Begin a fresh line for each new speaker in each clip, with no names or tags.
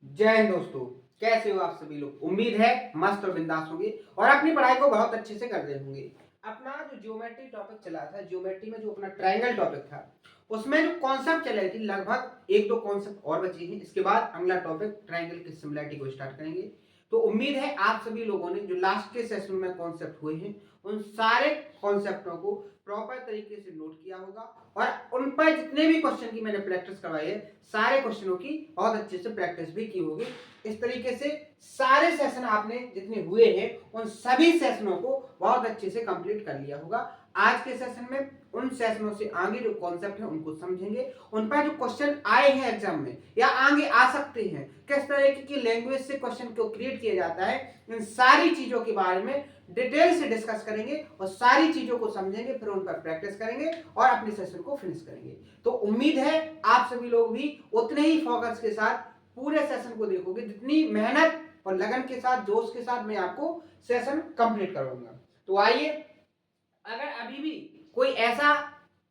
जय हिंद दोस्तों, कैसे हो आप सभी लोग। उम्मीद है मस्त और बिंदास होंगे और अपनी पढ़ाई को बहुत अच्छे से कर रहे होंगे। अपना जो ज्योमेट्री टॉपिक चला था, ज्योमेट्री में जो अपना ट्रायंगल टॉपिक था, उसमें जो कॉन्सेप्ट चल रही थी, लगभग एक दो कॉन्सेप्ट और बचे हैं। इसके बाद अगला टॉपिक ट्रायंगल की सिमिलरिटी को स्टार्ट करेंगे। तो उम्मीद है आप सभी लोगों ने जो लास्ट के सेशन में कॉन्सेप्ट हुए हैं, उन सारे कॉन्सेप्टों को प्रॉपर तरीके से नोट किया होगा और उन पर जितने भी क्वेश्चन की मैंने प्रैक्टिस करवाई है, सारे क्वेश्चनों की बहुत अच्छे से प्रैक्टिस भी की होगी। इस तरीके से सारे सेशन आपने जितने हुए हैं, उन सभी सेशनों को बहुत अच्छे से कंप्लीट कर लिया होगा। आज के सेशन में उन सेशनों से आगे जो कॉन्सेप्ट है उनको समझेंगे, उन पर जो क्वेश्चन आए हैं एग्जाम में या आगे आ सकते हैं, किस तरह की लैंग्वेज से क्वेश्चन को क्रिएट किया जाता है, इन सारी चीजों के बारे में डिटेल से डिस्कस करेंगे और सारी चीजों को समझेंगे, फिर उन पर प्रैक्टिस करेंगे और अपने सेशन को फिनिश करेंगे। तो उम्मीद है आप सभी लोग भी उतने ही फोकस के साथ पूरे सेशन को देखोगे, जितनी मेहनत और लगन के साथ, जोश के साथ मैं आपको सेशन कंप्लीट करूंगा। तो आइए, अगर अभी भी कोई ऐसा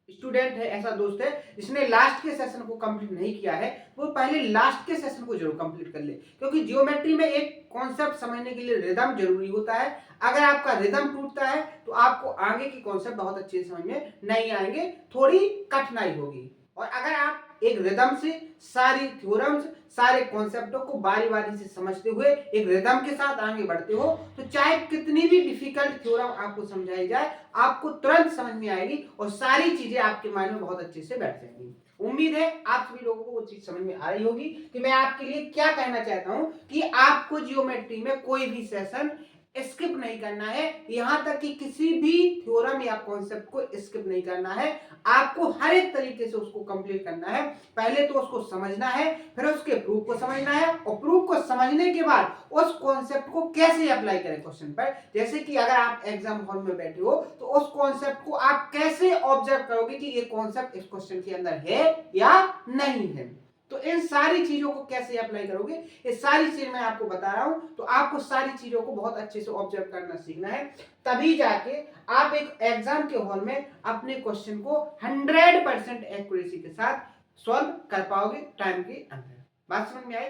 स्टूडेंट है, ऐसा दोस्त है जिसने लास्ट के सेशन को कंप्लीट नहीं किया है, वो पहले लास्ट के सेशन को जरूर कंप्लीट कर ले, क्योंकि जियोमेट्री में एक कॉन्सेप्ट समझने के लिए रिदम जरूरी होता है। अगर आपका रिदम टूटता है तो आपको आगे की कॉन्सेप्ट बहुत अच्छे से समझ में नहीं आएंगे, थोड़ी कठिनाई होगी। और अगर आप एक रिदम से सारी थ्योरम्स, सारे कॉन्सेप्टों को बारी बारी से समझते हुए एक रिदम के साथ आगे बढ़ते हो, तो चाहे कितनी भी डिफिकल्ट थ्योरम आपको समझाई जाए, आपको तुरंत समझ में आएगी और सारी चीजें आपके माइंड में बहुत अच्छे से बैठ जाएंगी। उम्मीद है आप सभी लोगों को वो चीज समझ में आ रही होगी कि मैं आपके लिए क्या कहना चाहता हूं, कि आपको जियोमेट्री में कोई भी सेशन स्किप नहीं करना है। यहां तक कि किसी भी थ्योरम या कॉन्सेप्ट को स्किप नहीं करना है, आपको हर एक तरीके से उसको कंप्लीट करना है। पहले तो उसको समझना है, फिर उसके प्रूफ को समझना है, और प्रूफ को समझने के बाद उस कॉन्सेप्ट को कैसे अप्लाई करें क्वेश्चन पर। जैसे कि अगर आप एग्जाम हॉल में बैठे हो तो उस कॉन्सेप्ट को आप कैसे ऑब्जर्व करोगे कि ये कॉन्सेप्ट इस क्वेश्चन के अंदर है या नहीं है। तो इन सारी चीजों को कैसे अप्लाई करोगे, ये सारी चीज मैं आपको बता रहा हूं। तो आपको सारी चीजों को बहुत अच्छे से ऑब्जर्व करना सीखना है, तभी जाके आप एक एग्जाम के हॉल में अपने क्वेश्चन को 100% एक्यूरेसी के साथ सॉल्व कर पाओगे टाइम के अंदर। बात समझ में आई।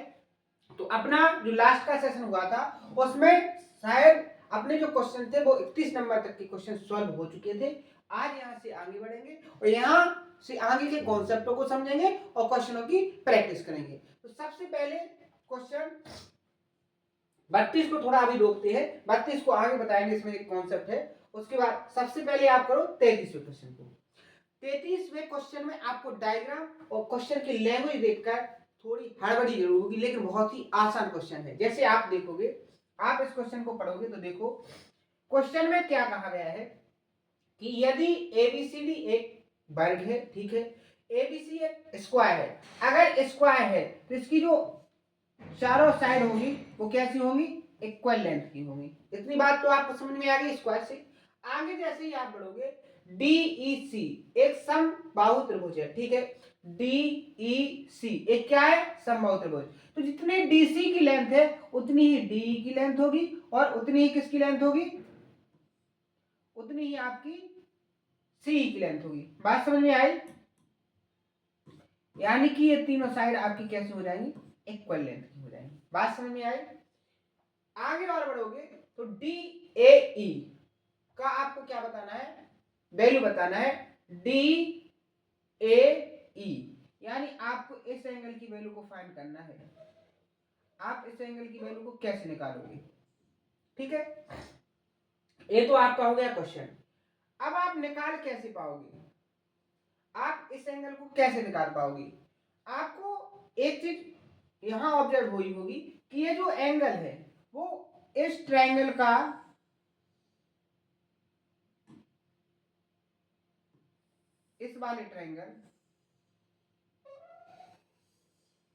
तो अपना जो लास्ट का सेशन हुआ था, उसमें शायद अपने जो क्वेश्चन थे वो 31 नंबर तक के क्वेश्चन सॉल्व हो चुके थे। आज यहां से आगे बढ़ेंगे और यहां से आगे के कॉन्सेप्टों को समझेंगे और क्वेश्चनों की प्रैक्टिस करेंगे। तो सबसे पहले क्वेश्चन 32 को थोड़ा अभी रोकते हैं, 32 को आगे बताएंगे, इसमें एक कॉन्सेप्ट है। उसके बाद सबसे पहले आप करो 33वें क्वेश्चन को। 33वें क्वेश्चन में आपको डायग्राम और क्वेश्चन की लैंग्वेज देखकर थोड़ी हड़बड़ी जरूर होगी, लेकिन बहुत ही आसान क्वेश्चन है। जैसे आप देखोगे, आप इस क्वेश्चन को पढ़ोगे तो देखो क्वेश्चन में क्या कहा गया है कि यदि एबीसीडी एक वर्ग है, ठीक है, एबीसी एक स्क्वायर है। अगर स्क्वायर है तो इसकी जो चारों साइड होगी वो कैसी होंगी, इक्वल लेंथ की होंगी। इतनी बात तो आपको समझ में आ गई स्क्वायर से। आगे जैसे ही आप बढ़ोगे, डीईसी एक समबाहु त्रिभुज है, ठीक है, डीईसी एक क्या है, समबाहु त्रिभुज। तो जितने डीसी की लेंथ है उतनी ही डीई की लेंथ होगी और उतनी ही किसकी लेंथ होगी, उतनी ही आपकी सी की लेंथ होगी। बात समझ में आई। यानी कि ये तीनों साइड आपकी कैसी हो जाएंगी, इक्वल लेंथ की हो जाएंगी। बात समझ में आई। आगे और बढ़ोगे तो डी ए ई का आपको क्या बताना है, वैल्यू बताना है, डी ए ई, यानी आपको इस एंगल की वैल्यू को फाइंड करना है। आप इस एंगल की वैल्यू को कैसे निकालोगे, ठीक है। ये तो आपका हो गया क्वेश्चन। अब आप निकाल कैसे पाओगे, आप इस एंगल को कैसे निकाल पाओगे। आपको एक चीज यहां ऑब्जर्व हुई होगी कि ये जो एंगल है वो इस ट्रायंगल का इस वाले ट्रायंगल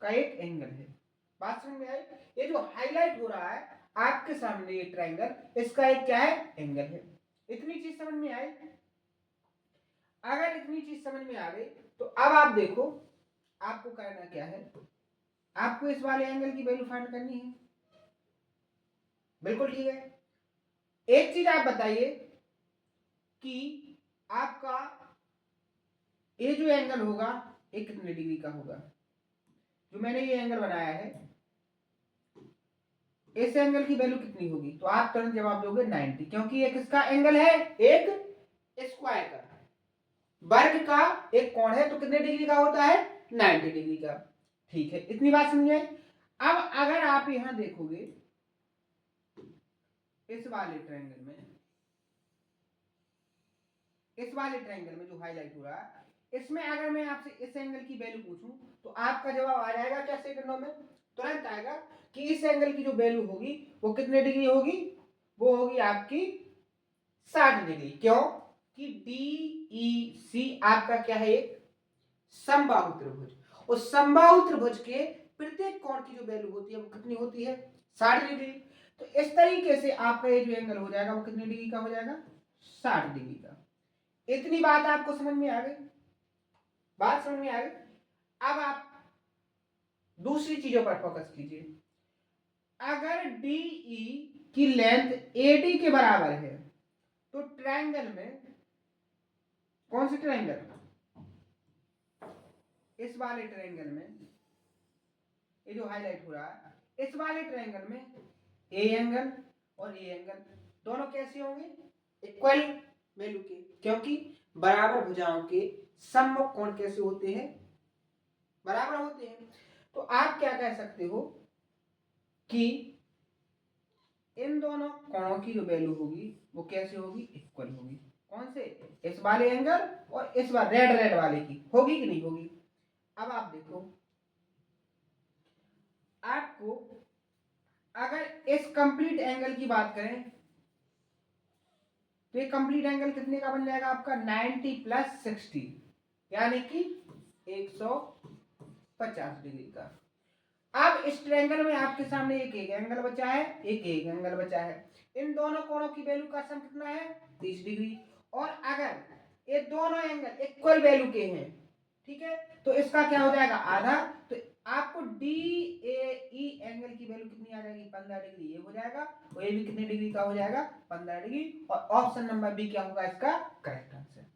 का एक एंगल है। बात समझ में आई। ये जो हाईलाइट हो रहा है आपके सामने ये ट्रायंगल, इसका एक क्या है, एंगल है। इतनी चीज समझ में आई। अगर इतनी चीज समझ में आ गई तो अब आप देखो आपको करना क्या है, आपको इस वाले एंगल की वैल्यू फाइंड करनी है। बिल्कुल ठीक है। एक चीज आप बताइए कि आपका ये जो एंगल होगा ये कितने डिग्री का होगा? जो मैंने ये एंगल बनाया है इस एंगल की वैल्यू कितनी होगी? तो आप तुरंत जवाब दोगे 90, क्योंकि ये किसका एंगल है? एक स्क्वायर का, वर्ग का एक कोण है, तो कितने डिग्री का होता है? 90 डिग्री का। ठीक है, इतनी बात समझे। अब अगर आप यहां देखोगे इस वाले ट्रायंगल में, इस वाले ट्रायंगल में जो हाईलाइट हो रहा है, इसमें अगर मैं आपसे इस एंगल की वैल्यू पूछूं तो आपका जवाब आ जाएगा क्या सेकंडों में? तुरंत आएगा कि इस एंगल की जो वैल्यू होगी वो कितने डिग्री होगी? वो होगी आपकी 60 डिग्री। क्यों? कि DEC आपका क्या है? एक समबाहु त्रिभुज, उस समबाहु त्रिभुज के प्रत्येक कोण की जो वैल्यू होती है वो कितनी होती है? 60 डिग्री। तो इस तरीके से आपका ये जो एंगल हो जाएगा वो कितने डिग्री का हो जाएगा? 60 डिग्री का। इतनी बात आपको समझ में आ गई? बात समझ में आ गई? अब आप दूसरी चीजों पर फोकस कीजिए। अगर DE की लेंथ AD के बराबर है तो ट्रायंगल में, कौन सी ट्रायंगल? इस वाले ट्रायंगल में, ये जो हाईलाइट हो रहा है, इस वाले ट्रायंगल में ए एंगल और ए एंगल दोनों कैसे होंगे? इक्वल वैल्यू के, क्योंकि बराबर भुजाओं के सम्मुख कोण कैसे होते हैं? बराबर होते हैं। तो आप क्या कह सकते हो कि इन दोनों कोणों की जो वैल्यू होगी वो कैसे होगी? इक्वल होगी। कौन से? इस वाले एंगल और इस वाले रेड वाले की होगी कि नहीं होगी? अब आप देखो, आपको अगर इस कंप्लीट एंगल की बात करें तो ये कंप्लीट एंगल कितने का बन जाएगा आपका? 90 + 60 यानी कि 150 डिग्री का। अब इस ट्रायंगल में आपके सामने एक एंगल बचा है, एक एंगल बचा है। इन दोनों कोणों की वैल्यू का सम कितना है? 30 डिग्री। और अगर ये दोनों एंगल इक्वल वैल्यू के हैं, ठीक है, तो इसका क्या हो जाएगा? आधा। तो आपको DAE एंगल की वैल्यू कितनी आ जाएगी? 15 डिग्री। ये हो जाएगा, और ये भी कितने डिग्री का हो जाएगा? 15 डिग्री। और ऑप्शन नंबर बी क्या होगा इसका करेक्ट आंसर?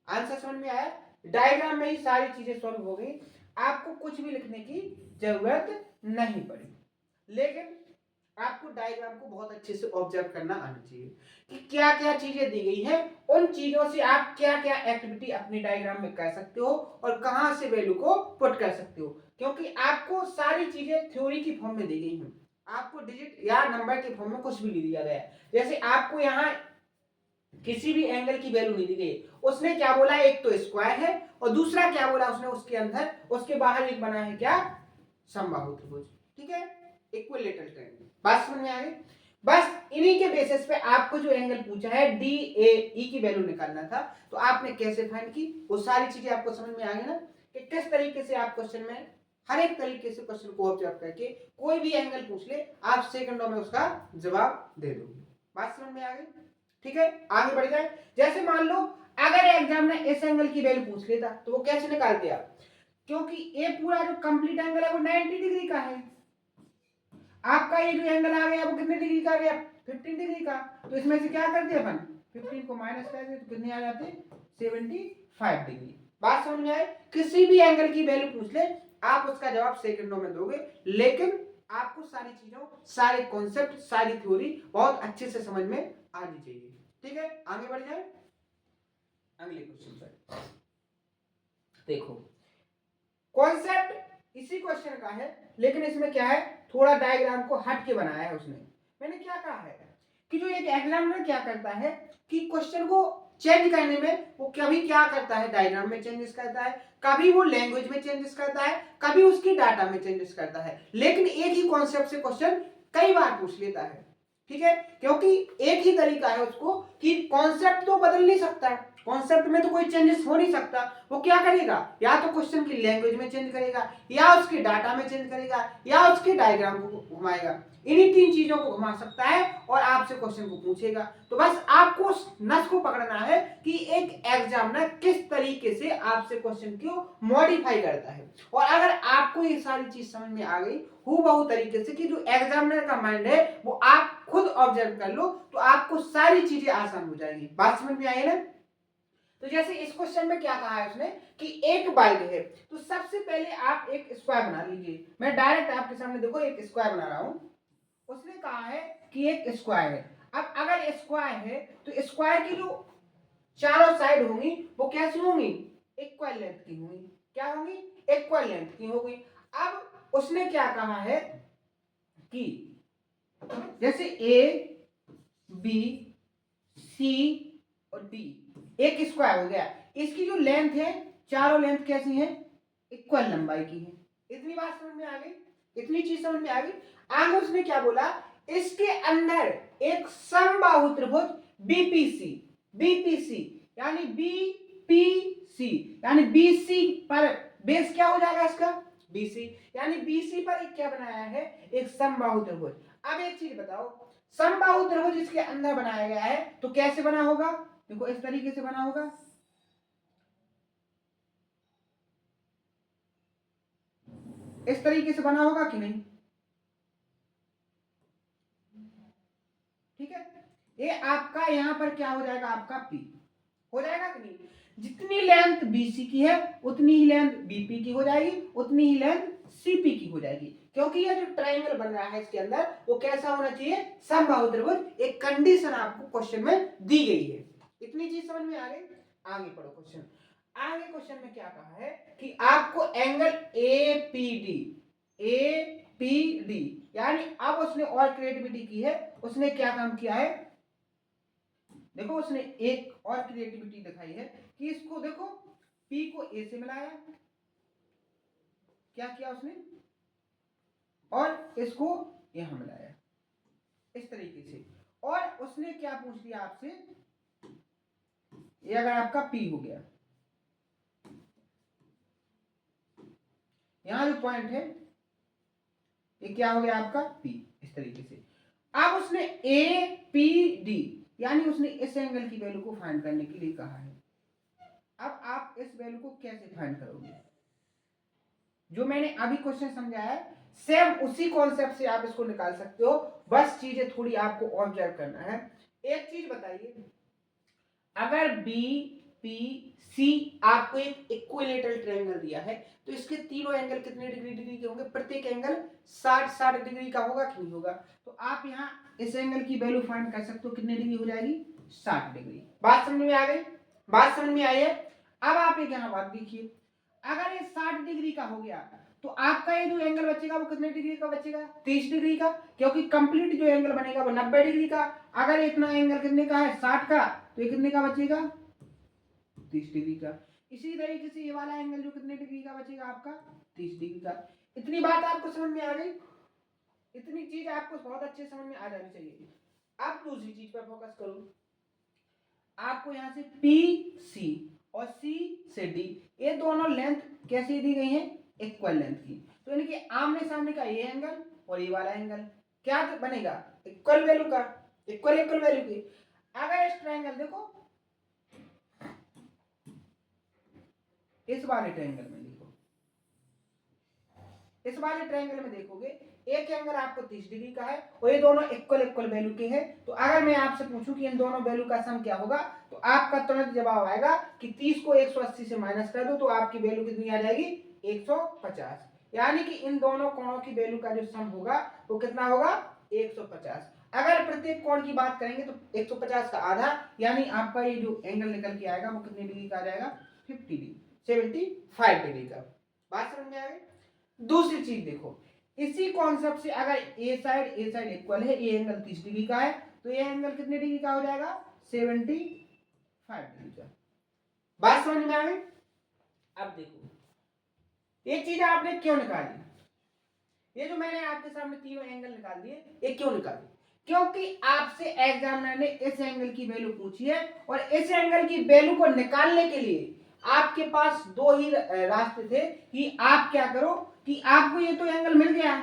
आंसर समझ में आया? डायग्राम में ही सारी चीजें सॉल्व हो गई, आपको कुछ भी लिखने की जरूरत नहीं पड़ी। लेकिन आपको डायग्राम को बहुत अच्छे से ऑब्जर्व करना आना चाहिए कि क्या क्या चीजें दी गई हैं, उन चीजों से आप क्या क्या एक्टिविटी अपने डायग्राम में कर सकते हो और कहां से वैल्यू को पुट कर सकते हो। क्योंकि आपको सारी चीजें थ्योरी की फॉर्म में दी गई हैं, आपको डिजिट या नंबर के फॉर्म में कुछ भी नहीं दिया गया है। जैसे आपको यहाँ किसी भी एंगल की वैल्यू नहीं दी गई, उसने क्या बोला? एक तो स्क्वायर है और दूसरा क्या बोला उसने? उसके अंदर, उसके बाहर एक बना है क्या? समबाहु त्रिभुज। ठीक है, इक्विलेटरल ट्रायंगल। बात समझ में आ गई? बस इन्हीं के बेसिस पे आपको जो एंगल पूछा है DAE की वैल्यू निकालना था, तो आपने कैसे फाइंड की वो सारी चीजें आपको समझ में आ गई ना, कि किस तरीके से आप क्वेश्चन में हर एक तरीके से क्वेश्चन को ऑब्जर्व करके कोई भी एंगल पूछ ले आप सेकंडों में उसका जवाब दे दोगे। बात समझ में आ गई? ठीक है, आगे बढ़ जाए। जैसे मान लो अगर एग्जाम में इस एंगल की वैल्यू पूछ लेता तो वो कैसे निकालते आप? क्योंकि ये पूरा जो कंप्लीट एंगल है वो 90 डिग्री का है, आपका ये जो एंगल आ गया वो कितने डिग्री का आ गया? 15 डिग्री का। तो इसमें से क्या करते हैं अपन? 15 को माइनस कर दे तो कितने आ जाते? 75 डिग्री। बात समझ में आई? किसी भी एंगल की वैल्यू पूछ ले आप उसका जवाब सेकंडों में दोगे, लेकिन आपको सारी चीजों, सारे कॉन्सेप्ट, सारी थ्योरी बहुत अच्छे से समझ में आनी चाहिए। ठीक है, आगे बढ़ जाए अगले क्वेश्चन पर। देखो, कॉन्सेप्ट इसी क्वेश्चन का है, लेकिन इसमें क्या है, थोड़ा डायग्राम को हट के बनाया है उसने। मैंने क्या कहा है कि जो एक एग्जामिनर क्या करता है कि क्वेश्चन को चेंज करने में वो कभी क्या करता है? डायग्राम में चेंजेस करता है, कभी वो लैंग्वेज में चेंजेस करता है, कभी उसकी डाटा में चेंजेस करता है, लेकिन एक ही कॉन्सेप्ट से क्वेश्चन कई बार पूछ लेता है। ठीक है, क्योंकि एक ही तरीका है उसको कि कॉन्सेप्ट तो बदल नहीं सकता, कॉन्सेप्ट में तो कोई चेंजेस हो नहीं सकता। वो क्या करेगा? या तो क्वेश्चन की लैंग्वेज में चेंज करेगा, या उसके डाटा में चेंज करेगा, या उसके डायग्राम को घुमाएगा। इन्हीं तीन चीजों को घुमा सकता है और आपसे क्वेश्चन को पूछेगा। तो बस आपको उस नस को पकड़ना है कि एक एग्जामिनर किस तरीके से आपसे क्वेश्चन को मॉडिफाई करता है। और अगर आपको ये सारी चीज समझ में आ गई हूबहू तरीके से कि जो एग्जामिनर का माइंड है वो आप खुद ऑब्जर्व कर लो, तो आपको सारी चीजें आसान हो जाएंगी। बात समझ में आई ना? तो जैसे इस क्वेश्चन में क्या कहा है उसने कि एक बल्ब है, तो सबसे पहले आप एक स्क्वायर बना लीजिए। मैं डायरेक्ट आपके सामने देखो एक स्क्वायर बना रहा हूं। उसने कहा है कि एक स्क्वायर है। अब अगर स्क्वायर है तो स्क्वायर की जो चारों साइड होंगी वो कैसी होंगी, इक्वल लेंथ की होंगी। क्या होंगी, इक्वल लेंथ की होगी। अब उसने क्या कहा है कि जैसे ए बी सी और डी एक स्क्वायर हो गया, इसकी जो लेंथ है चारों लेंथ कैसी है, इक्वल लंबाई की है। इतनी बात समझ में आ गई, इतनी चीज समझ में आ गई। आगे उसने क्या बोला, इसके अंदर एक समबाहु त्रिभुज बीपीसी, बीपीसी यानी बीपीसी यानी बीसी पर बेस क्या हो जाएगा इसका, बीसी, यानी बीसी पर एक क्या बनाया है, एक समबाहु त्रिभुज। अब एक चीज बताओ, समबाहु त्रिभुज इसके अंदर बनाया गया है तो कैसे बना होगा, देखो इस तरीके से बना होगा, इस तरीके से बना होगा कि नहीं, ठीक है। ये आपका यहां पर क्या हो जाएगा, आपका पी हो जाएगा कि नहीं। जितनी लेंथ बीसी की है उतनी ही लेंथ बीपी की हो जाएगी, उतनी ही लेंथ सीपी की हो जाएगी, क्योंकि ये जो ट्रायंगल बन रहा है इसके अंदर वो कैसा होना चाहिए, समबाहु त्रिभुज। एक कंडीशन आपको क्वेश्चन में दी गई है। इतनी चीज समझ में आ गई। आगे पढ़ो क्वेश्चन। आगे क्वेश्चन में क्या कहा है कि आपको एंगल एपीडी, एपीडी यानी अब उसने और क्रिएटिविटी की है। उसने क्या काम किया है, देखो उसने एक और क्रिएटिविटी दिखाई है कि इसको देखो P को A से मिलाया, क्या किया उसने, और इसको यहां मिलाया इस तरीके से। और उसने क्या पूछ लिया आपसे, ये अगर आपका P हो गया, यहां जो पॉइंट है ये क्या हो गया आपका P, इस तरीके से। अब उसने APD यानी उसने इस एंगल की वैल्यू को फाइंड करने के लिए कहा है। अब आप इस वैल्यू को कैसे फाइंड करोगे, जो मैंने अभी क्वेश्चन समझाया है सेम उसी कॉन्सेप्ट से आप इसको निकाल सकते हो, बस चीजें थोड़ी आपको ऑब्जर्व करना है। एक चीज बताइए, अगर बी पी सी आपको एक इक्विलेटरल ट्रायंगल दिया है तो इसके तीनों एंगल कितने डिग्री डिग्री के होंगे, प्रत्येक एंगल 60 डिग्री का होगा कि नहीं होगा। तो आप यहाँ इस एंगल की वैल्यू फाइंड कर सकते हो, कितने डिग्री हो जाएगी, 60 डिग्री। बात समझ में आ गई, बात समझ में आई है। अब आप एक यहाँ बात देखिए, अगर ये 60 डिग्री का हो गया तो आपका ये जो एंगल बचेगा वो कितने डिग्री का बचेगा, 30 डिग्री का, क्योंकि कंप्लीट जो एंगल बनेगा वो 90 डिग्री का। अगर इतना एंगल कितने का है, 60 का, तो ये कितने का बचेगा, 30 डिग्री का। इसी तरीके से ये वाला एंगल जो कितने डिग्री का बचेगा आपका, 30 डिग्री का। इतनी बात आपको समझ में आ गई, इतनी चीज आपको बहुत अच्छे समझ में आ जानी चाहिए। अब दूसरी चीज पर फोकस करो, आपको यहां से पी सी और सी से डी ये दोनों लेंथ कैसी दी गई है, इक्वल लेंथ की। तो इनके आमने सामने का ये एंगल और ये वाला एंगल क्या बनेगा, इक्वल वैल्यू का, इक्वल इक्वल वैल्यू की। अगर इस ट्रायंगल देखो, इस वाले ट्रायंगल में देखो, इस वाले ट्रायंगल में देखोगे एक एंगल आपको 30 डिग्री का है और ये दोनों इक्वल इक्वल वैल्यू के हैं। तो अगर मैं आपसे पूछूं कि इन दोनों वैल्यू का सम क्या होगा, तो आपका तुरंत जवाब आएगा कि 30 को 180 से माइनस कर दो तो आपकी वैल्यू कितनी आ जाएगी, 150। यानी कि इन दोनों कोणों की वैल्यू का जो सम होगा वो कितना होगा, 150। अगर प्रत्येक कोण की बात करेंगे तो 150 का आधा, यानी आपका ये जो एंगल निकल के आएगा वो कितने डिग्री का आ जाएगा, 50 डिग्री, 75 डिग्री का। बात समझ में आ गई। दूसरी चीज देखो, इसी कॉन्सेप्ट से अगर ए साइड इक्वल है, ये एंगल 30 डिग्री का है तो ये एंगल कितने डिग्री का हो जाएगा, 75 डिग्री का। बात समझ में आ गई। अब देखो ये चीज आपने क्यों निकाली, ये जो मैंने आपके सामने तीनों एंगल निकाल दिए, ये क्यों निकाली, क्योंकि आपसे एग्जामिनर ने इस एंगल की वैल्यू पूछी है और इस एंगल की वैल्यू को निकालने के लिए आपके पास दो ही रास्ते थे कि आप क्या करो कि आपको ये तो एंगल मिल गया,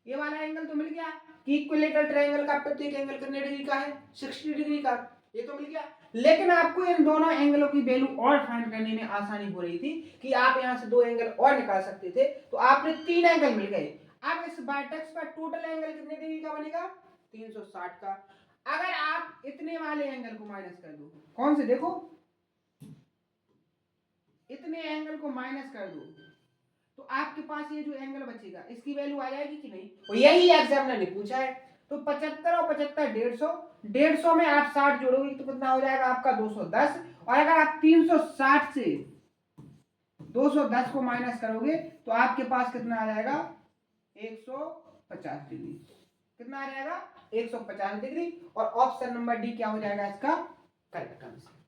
ये वाला एंगल तो मिल गया कि इक्विलेटरल ट्रायंगल का प्रत्येक एंगल कितने डिग्री का है, 60 डिग्री का, ये तो मिल गया। लेकिन आपको इन दोनों एंगलों की वैल्यू और फाइंड करने में आसानी हो रही थी कि आप यहां से दो एंगल और निकाल सकते थे, तो आपने 3 एंगल मिल गए। अब इस वर्टेक्स का टोटल एंगल कितने डिग्री का बनेगा, 360 का। अगर आप इतने वाले एंगल को माइनस कर दो, कौन से देखो, को माइनस कर दो तो आपके पास ये जो एंगल बचेगा इसकी वैल्यू आ जाएगी कि नहीं, और यही एग्जामिनर ने पूछा है। तो 75 और 75 150 में आप 60 जोड़ोगे तो कितना हो जाएगा आपका 210, और अगर आप 360 से 210 को माइनस करोगे तो आपके पास कितना आ जाएगा 150 डिग्री। कितना आ जाएगा 150 डिग्री, और ऑप्शन नंबर डी क्या हो जाएगा इसका करेक्ट आंसर।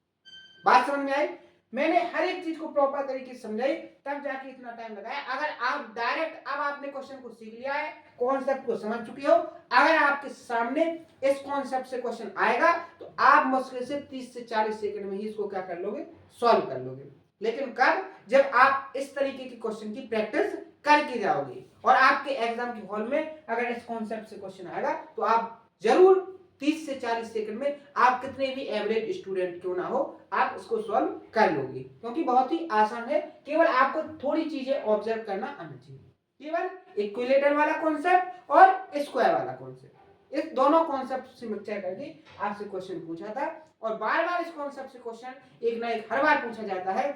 बात समझ में आई? मैंने हर एक चीज को प्रॉपर तरीके से समझाई तब जाके इतना टाइम लगाया। अगर आप डायरेक्ट अब आपने क्वेश्चन को सीख लिया है, कॉन्सेप्ट को समझ चुके हो, अगर आपके सामने इस कॉन्सेप्ट से क्वेश्चन आएगा तो आप मुश्किल से 30 से 40 सेकंड में ही इसको क्या कर लोगे, सॉल्व कर लोगे। लेकिन कब, जब आप इस तरीके के क्वेश्चन की प्रैक्टिस करके जाओगे, और आपके एग्जाम के हॉल में अगर इस कॉन्सेप्ट से क्वेश्चन आएगा तो आप जरूर 30 से 40 सेकंड में, आप कितने भी एवरेज स्टूडेंट क्यों ना हो, आप इसको सॉल्व कर लोगे, क्योंकि बहुत ही आसान है। केवल आपको थोड़ी चीजें ऑब्जर्व करना आना चाहिए। केवल इक्विलेटरल वाला कॉन्सेप्ट और स्क्वायर वाला कॉन्सेप्ट, इस दोनों कॉन्सेप्ट से मिक्सचर करके आपसे क्वेश्चन पूछा था, और बार बार इस कॉन्सेप्ट से क्वेश्चन एक ना एक हर बार पूछा जाता है।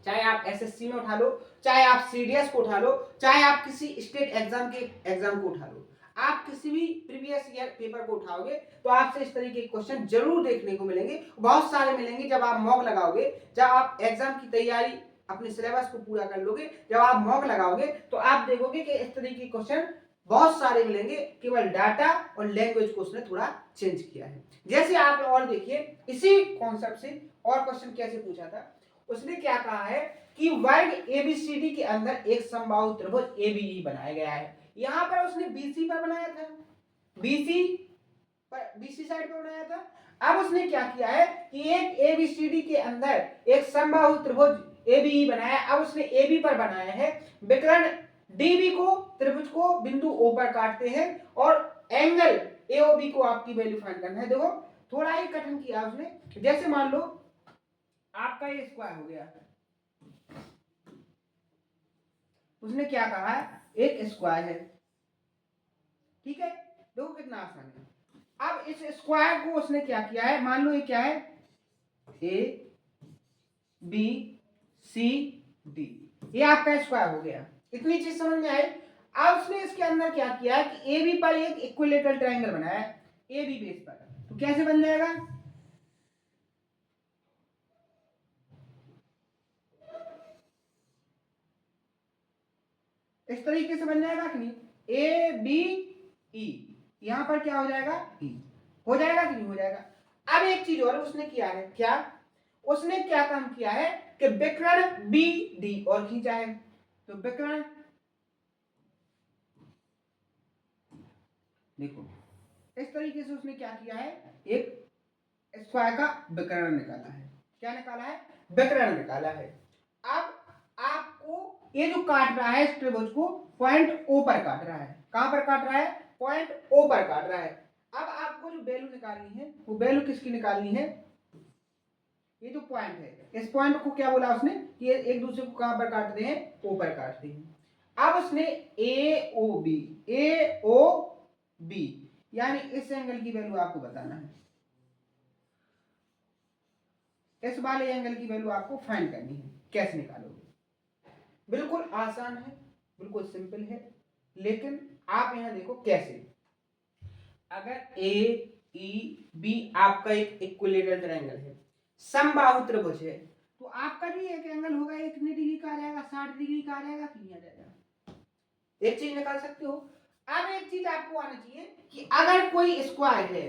चाहे आप एसएससी में उठा लो, चाहे आप सीडीएस को उठा लो, चाहे आप किसी स्टेट एग्जाम के एग्जाम को उठा लो, आप किसी भी प्रीवियस ईयर पेपर को उठाओगे तो आपसे इस तरीके के क्वेश्चन जरूर देखने को मिलेंगे, बहुत सारे मिलेंगे। जब आप मॉक लगाओगे, जब आप एग्जाम की तैयारी अपने सिलेबस को पूरा कर लोगे, जब आप मॉक लगाओगे तो आप देखोगे कि इस तरीके के क्वेश्चन बहुत सारे मिलेंगे। केवल डाटा और लैंग्वेज को उसने थोड़ा चेंज किया है। जैसे आप और देखिए इसी कॉन्सेप्ट से और क्वेश्चन कैसे पूछा था, उसने क्या कहा है कि वर्ग एबीसीडी के अंदर एक समबाहु त्रिभुज एबीई बनाया गया है। यहां पर उसने बीसी पर बनाया था, बीसी साइड पर बनाया था। अब उसने क्या किया है कि एक एबीसीडी के अंदर एक समबाहु त्रिभुज एबीई बनाया। अब उसने एबी पर बनाया है, विकर्ण डीबी को, त्रिभुज को बिंदु ओ पर काटते हैं, और एंगल एओबी को आपकी वैल्यू फाइंड करना है। देखो थोड़ा ही कठिन किया उसने। जैसे मान लो आपका ये स्क्वायर हो गया, उसने क्या कहा है एक स्क्वायर है, ठीक है, देखो कितना आसान है। अब इस स्क्वायर को उसने क्या किया है, मान लो ये क्या है ए बी सी डी, ये आपका स्क्वायर हो गया। इतनी चीज समझ में आई। अब उसने इसके अंदर क्या किया है कि ए बी पर एक इक्विलेटरल ट्रायंगल बनाया है, ए बी बेस पर। तो कैसे बन जाएगा, इस तरीके से बन जाएगा कि नहीं, ए बी ई, यहां पर क्या हो जाएगा ई, हो जाएगा कि नहीं हो जाएगा। अब एक चीज और उसने किया है, क्या उसने क्या काम किया है कि विकर्ण बी डी और खींचा है। तो विकर्ण देखो इस तरीके से उसने क्या किया है, एक स्क्वायर का विकर्ण निकाला है। क्या निकाला है, विकर्ण निकाला है। अब आपको ये जो काट रहा है इस त्रिभुज को पॉइंट ओ पर काट रहा है। कहां पर काट रहा है, पॉइंट ओ पर काट रहा है। अब आपको जो वैल्यू निकालनी है वो वैल्यू किसकी निकालनी है, ये जो पॉइंट है, इस पॉइंट को क्या बोला उसने कि ये एक दूसरे को कहां पर काटते हैं, ओ पर काटते हैं। अब उसने ए ओ बी यानी इस एंगल की वैल्यू आपको बताना है, इस वाले एंगल की वैल्यू आपको फाइंड करनी है। कैसे निकालोगे, बिल्कुल आसान है, बिल्कुल सिंपल है। लेकिन आप यहां देखो कैसे, अगर ए ई बी आपका एक इक्विलेटरल ट्रायंगल है, समबाहु त्रिभुज है, तो आपका भी एक एंगल होगा, एक कितने डिग्री का आ जाएगा, 60 डिग्री का आ जाएगा कि नहीं आ जाएगा। एक चीज निकाल सकते हो। अब एक चीज आपको आना चाहिए कि अगर कोई स्क्वायर है,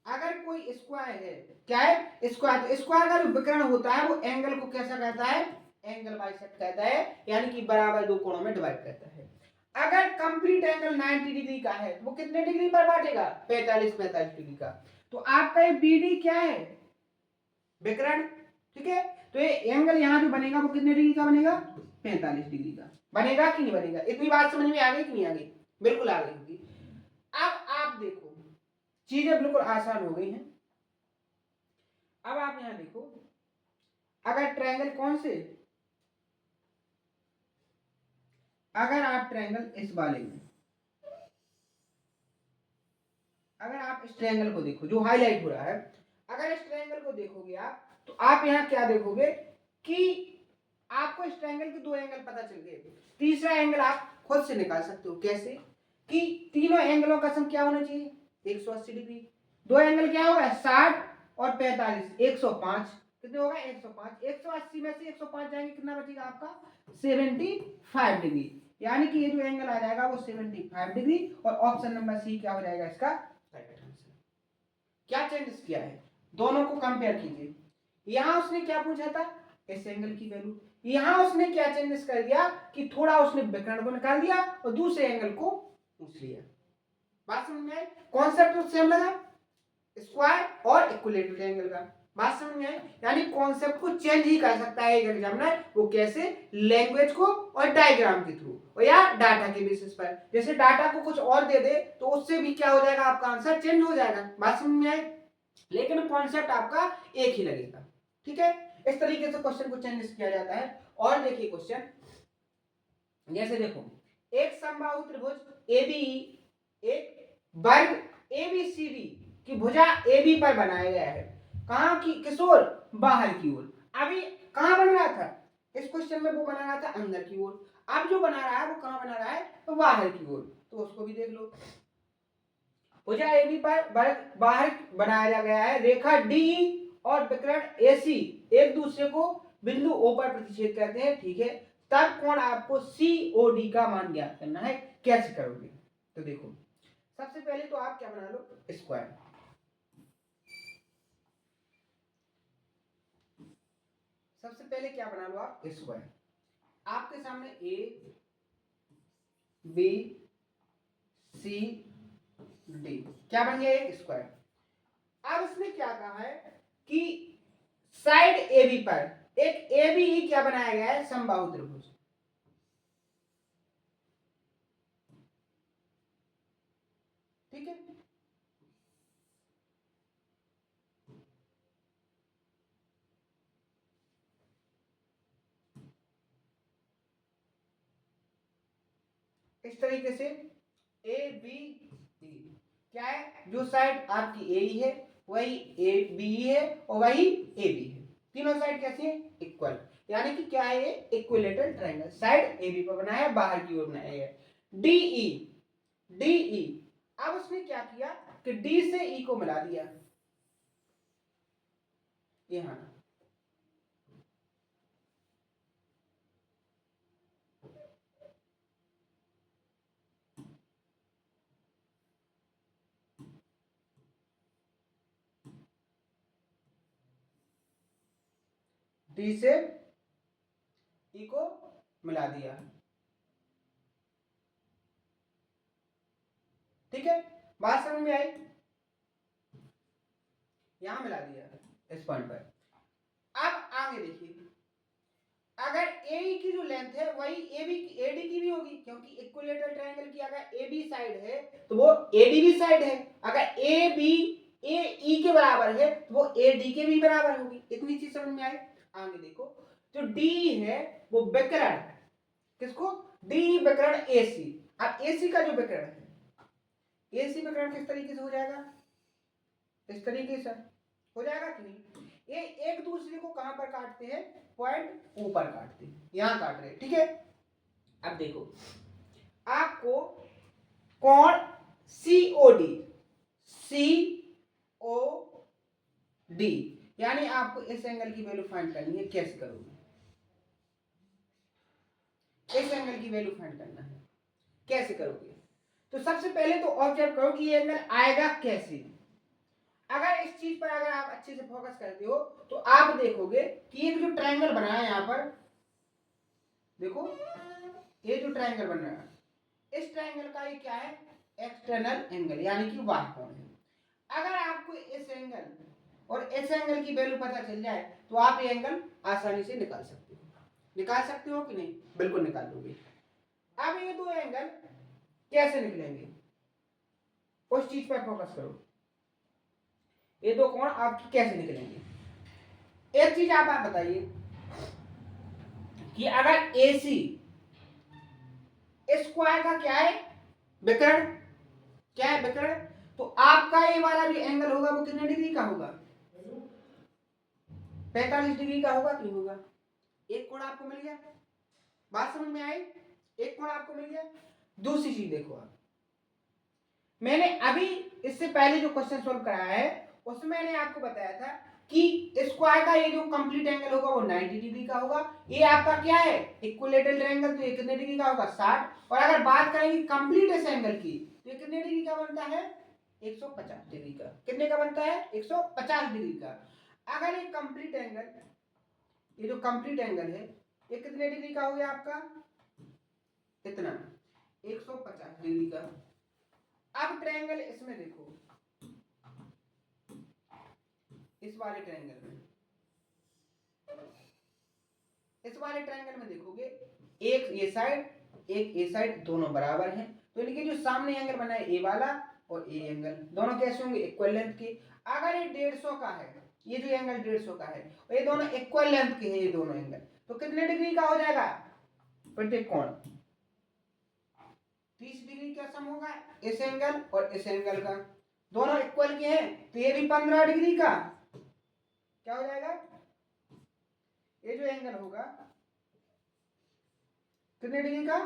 अगर कोई स्क्वायर है, क्या है स्क्वायर, तो स्क्वायर का जो विकर्ण होता है वो एंगल को कैसा कहता है, एंगल बाइसेक्ट कहता है, यानी कि बराबर दो कोणों में डिवाइड करता है। अगर कंप्लीट एंगल 90 डिग्री का है तो वो कितने डिग्री पर बांटेगा, 45 डिग्री का। तो आपका ये बीडी क्या है, विकर्ण, ठीक है। तो ये एंगल यहां जो बनेगा वो कितने डिग्री का बनेगा, 45 डिग्री का बनेगा कि नहीं बनेगा। इतनी बात समझ में आ गई कि नहीं आ गई, बिल्कुल आ गई होगी। अब आप देखो चीजें बिल्कुल आसान हो गई हैं। अब आप यहां देखो, अगर ट्रायंगल कौन से, अगर आप ट्रायंगल इस वाले में, अगर आप इस ट्रायंगल को देखो जो हाईलाइट हो रहा है, अगर इस ट्रायंगल को देखोगे आप, तो आप यहां क्या देखोगे कि आपको इस ट्रायंगल के दो एंगल पता चल गए, तीसरा एंगल आप खुद से निकाल सकते हो। कैसे? कि तीनों एंगलों का सम क्या होना चाहिए? 180 डिग्री। दो एंगल क्या होगा? 60 और 45, 105। कितने होगा? 105। 180 में से 105 जाएंगे, कितना बचेगा आपका? 75 डिग्री। यानी कि ये जो एंगल आ जाएगा वो 75 डिग्री। और ऑप्शन नंबर सी क्या हो जाएगा इसका राइट आंसर। क्या चेंजेस किया है? दोनों को कंपेयर कीजिए। यहां उसने क्या पूछा था? इस एंगल की वैल्यू। यहां उसने क्या चेंजेस कर दिया कि थोड़ा उसने विकर्ण को निकाल दिया और दूसरे एंगल को पूछ लिया। बात समझ में आई? कॉन्सेप्ट तो सेम लगा, स्क्वायर और इक्विलेटरल एंगल का। बात समझ में आई? यानी कॉन्सेप्ट को चेंज ही कर सकता है एक एग्जामिनर। वो कैसे? लैंग्वेज को और डायग्राम के थ्रू और या डाटा के बेसिस पर। जैसे डाटा को कुछ और दे दे तो उससे भी क्या हो जाएगा? आपका आंसर चेंज हो जाएगा। बात समझ में आई? लेकिन कॉन्सेप्ट आपका एक ही लगेगा। ठीक है, इस तरीके से क्वेश्चन को चेंज किया जाता है। और देखिए क्वेश्चन, जैसे देखो, एक समबाहु त्रिभुज एबी एक वर्ग एबीसीडी की भुजा AB पर बनाया गया है। कहां की? किस ओर? बाहर की ओर। अभी कहां बन रहा था? इस क्वेश्चन में वो बना रहा था अंदर की ओर। अब जो बना रहा है वो कहां बना रहा है? तो बाहर की ओर। तो उसको भी देख लो। भुजा AB पर वर्ग बाहर बनाया गया है। रेखा DE और विकर्ण AC एक दूसरे को बिंदु O पर प्रतिच्छेद करते हैं। ठीक है, तब कोण आपको COD का मान ज्ञात करना है। कैसे करोगे? तो देखो, सबसे पहले तो आप क्या बना लो? स्क्वायर। सबसे पहले क्या बना लो आप? स्क्वायर। आपके सामने A B C D क्या बन गया? एक स्क्वायर। अब इसने क्या कहा है कि साइड AB पर एक ABE क्या बनाया गया है? समबाहु त्रिभुज। ठीक है, इस तरीके से ABE क्या है? जो साइड आपकी AE है वही ABE है और वही AB है। तीनों साइड कैसी है? इक्वल। यानी कि क्या है? ये इक्विलेटरल ट्रायंगल। साइड AB पर बनाया है, बाहर की ओर बनाया है। DE अब उसने क्या किया कि D से E को मिला दिया यहां। D से E को मिला दिया। ठीक है, बात समझ में आई? यहां मिला दिया इस पॉइंट पर। अब आगे देखिए, अगर AE की जो लेंथ है वही AD की भी होगी, क्योंकि इक्विलेटरल ट्रायंगल की अगर AB साइड है तो वो AD भी साइड है। अगर AB AE के बराबर है तो वो AD के भी बराबर होगी। इतनी चीज समझ में आई? आगे देखो, जो D है वो विकर्ण, किसको? D विकर्ण AC। अब AC का जो विकर्ण है, AC विकर्ण किस तरीके से हो जाएगा? इस तरीके से हो जाएगा कि नहीं? ये एक दूसरे को कहां पर काटते हैं? पॉइंट ऊपर काटते हैं, यहां काट रहे हैं। ठीक है, अब देखो, आपको कोण COD यानी आपको इस एंगल की वैल्यू फाइंड करनी है। कैसे करोगे? इस एंगल की वैल्यू फाइंड करना है। कैसे करोगे? तो सबसे पहले तो ऑब्जर्व करो कि ये एंगल आएगा कैसे। अगर इस चीज पर अगर आप अच्छे से फोकस करते हो तो आप देखोगे कि एक जो ट्रायंगल बना है यहां पर, देखो ये जो ट्रायंगल बन रहा है, इस ट्रायंगल का ये क्या है? एक्सटर्नल एंगल, यानी कि बाह्य कोण है। अगर आपको इस एंगल और इस एंगल की वैल्यू पता चल जाए तो आप ये एंगल आसानी से निकाल सकते हो। निकाल सकते हो कि नहीं? बिल्कुल निकाल लोगे। अब ये दो एंगल कैसे निकलेंगे उस चीज पर फोकस करो। ये दो कोण आपकी कैसे निकलेंगे? एक चीज आप बताइए कि अगर AC स्क्वायर का क्या है? विकर्ण। क्या है? विकर्ण। तो आपका ये वाला जो एंगल होगा वो कितने डिग्री का होगा? 45 डिग्री का होगा कि नहीं होगा? एक कोण आपको मिल गया, बात समझ में आई, एक कोण आपको मिल गया। दूसरी चीज देखो आप, मैंने अभी इससे पहले जो क्वेश्चन सोल्व कराया है उसमें मैंने आपको बताया था कि स्क्वायर का ये जो कंप्लीट एंगल होगा वो 90 डिग्री का होगा। ये आपका क्या है, इक्विलेटरल ट्रायंगल, तो ये कितने डिग्री का होगा 60। और अगर बात करेंगे कंप्लीट इस एंगल की तो ये कितने डिग्री का बनता है 150 डिग्री का। कितने का बनता है 150 डिग्री का। अगर ये कंप्लीट एंगल, ये जो कंप्लीट एंगल है ये कितने डिग्री का हो गया आपका, कितना 150 डिग्री का। अब ट्रायंगल इसमें देखो, इस वाले ट्रायंगल में, इस वाले ट्रायंगल में देखोगे एक ये साइड एक ये साइड दोनों बराबर हैं, तो इनके जो सामने एंगल बना है ए वाला और ए एंगल दोनों कैसे होंगे इक्वल लेंथ के। अगर ये 150 का है, ये जो एंगल 150 का है और ये दोनों इक्वल लेंथ के हैं ये दोनों एंगल, तो कितने डिग्री का हो जाएगा प्रत्येक कोण 30 डिग्री का सम होगा इस एंगल और इस एंगल का, दोनों इक्वल के हैं तो ये भी 15 डिग्री का क्या हो जाएगा। ये जो एंगल होगा कितने डिग्री का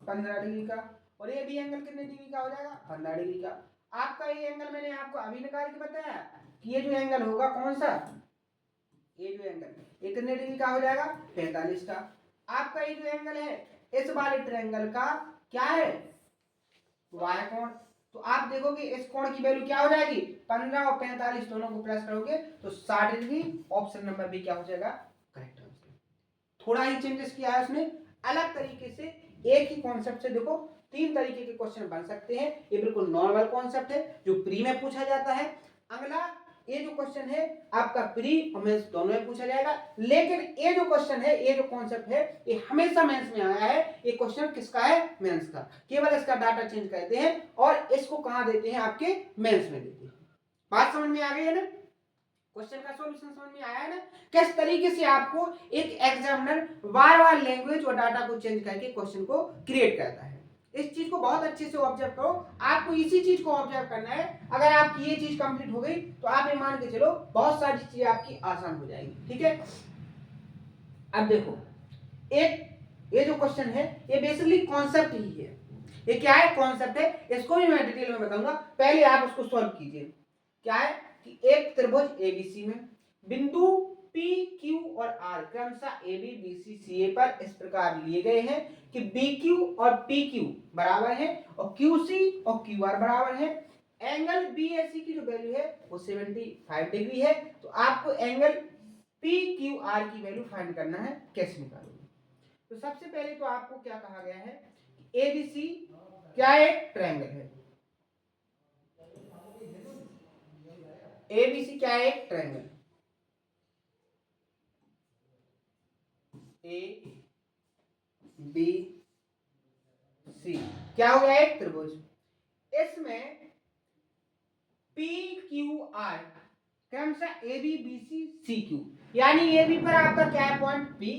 15 डिग्री का, और ये भी एंगल कितने डिग्री का हो जाएगा 15 डिग्री का। आपका ये एंगल मैंने आपको अभी निकाल के बताया कि ये जो एंगल होगा कौन सा, ये जो एंगल ये कितने डिग्री का हो जाएगा 45 का। आपका ये जो एंगल है इस वाले ट्रायंगल का क्या है वाय कोण, तो आप देखोगे इस कोण की वैल्यू क्या हो जाएगी 15 और 45 दोनों को प्लस करोगे तो 60 डिग्री। ऑप्शन नंबर बी क्या हो जाएगा करेक्ट आंसर। थोड़ा ही चेंजेस किया है उसने, अलग तरीके से एक ही कॉन्सेप्ट से देखो 3 तरीके के क्वेश्चन बन सकते हैं। ये बिल्कुल नॉर्मल कॉन्सेप्ट है जो प्री में पूछा जाता है। अगला ये जो क्वेश्चन है आपका प्री और मेंस दोनों में पूछा जाएगा, लेकिन ये जो क्वेश्चन है ये जो कॉन्सेप्ट है ये हमेशा मेंस में आया है। ये क्वेश्चन किसका है मेंस का, केवल इसका डाटा चेंज करते हैं और इसको कहां देते हैं आपके मेंस में देते हैं। बात समझ में आ गई है ना, क्वेश्चन का सॉल्यूशन समझ में आया है ना, किस तरीके से आपको एक एग्जामिनर बार बार लैंग्वेज और डाटा को चेंज करके क्वेश्चन को क्रिएट करता है। इस चीज को बहुत अच्छे से ऑब्जर्व करो, आपको इसी चीज को ऑब्जर्व करना है। अगर आपकी ये चीज कंप्लीट हो गई तो आप ये मान के चलो बहुत सारी चीजें आपकी आसान हो जाएंगी। ठीक है, अब देखो एक ये जो क्वेश्चन है ये बेसिकली कॉन्सेप्ट ही है। ये क्या है कॉन्सेप्ट है, इसको भी मैं डिटेल में बताऊंगा, पहले आप उसको सॉल्व कीजिए। क्या है कि एक त्रिभुज एबीसी में बिंदु पी क्यू और आर क्रमशः ए बी बी सी सी ए पर इस प्रकार लिए गए हैं कि बी क्यू और पी क्यू बराबर है और क्यू सी और क्यू आर बराबर है। एंगल बी ए सी की जो वैल्यू है वो 75 डिग्री है। तो आपको एंगल पी क्यू आर की वैल्यू फाइंड करना है, कैसे निकालोगे। तो सबसे पहले तो आपको क्या कहा गया है ए बी सी क्या एक ट्रायंगल है, एबीसी क्या है एक ट्रायंगल, ए बी सी क्या हो गया एक त्रिभुज। इसमें पी क्यू आर क्रमशः A B B C C Q, यानी ए बी पर आपका क्या है पॉइंट पी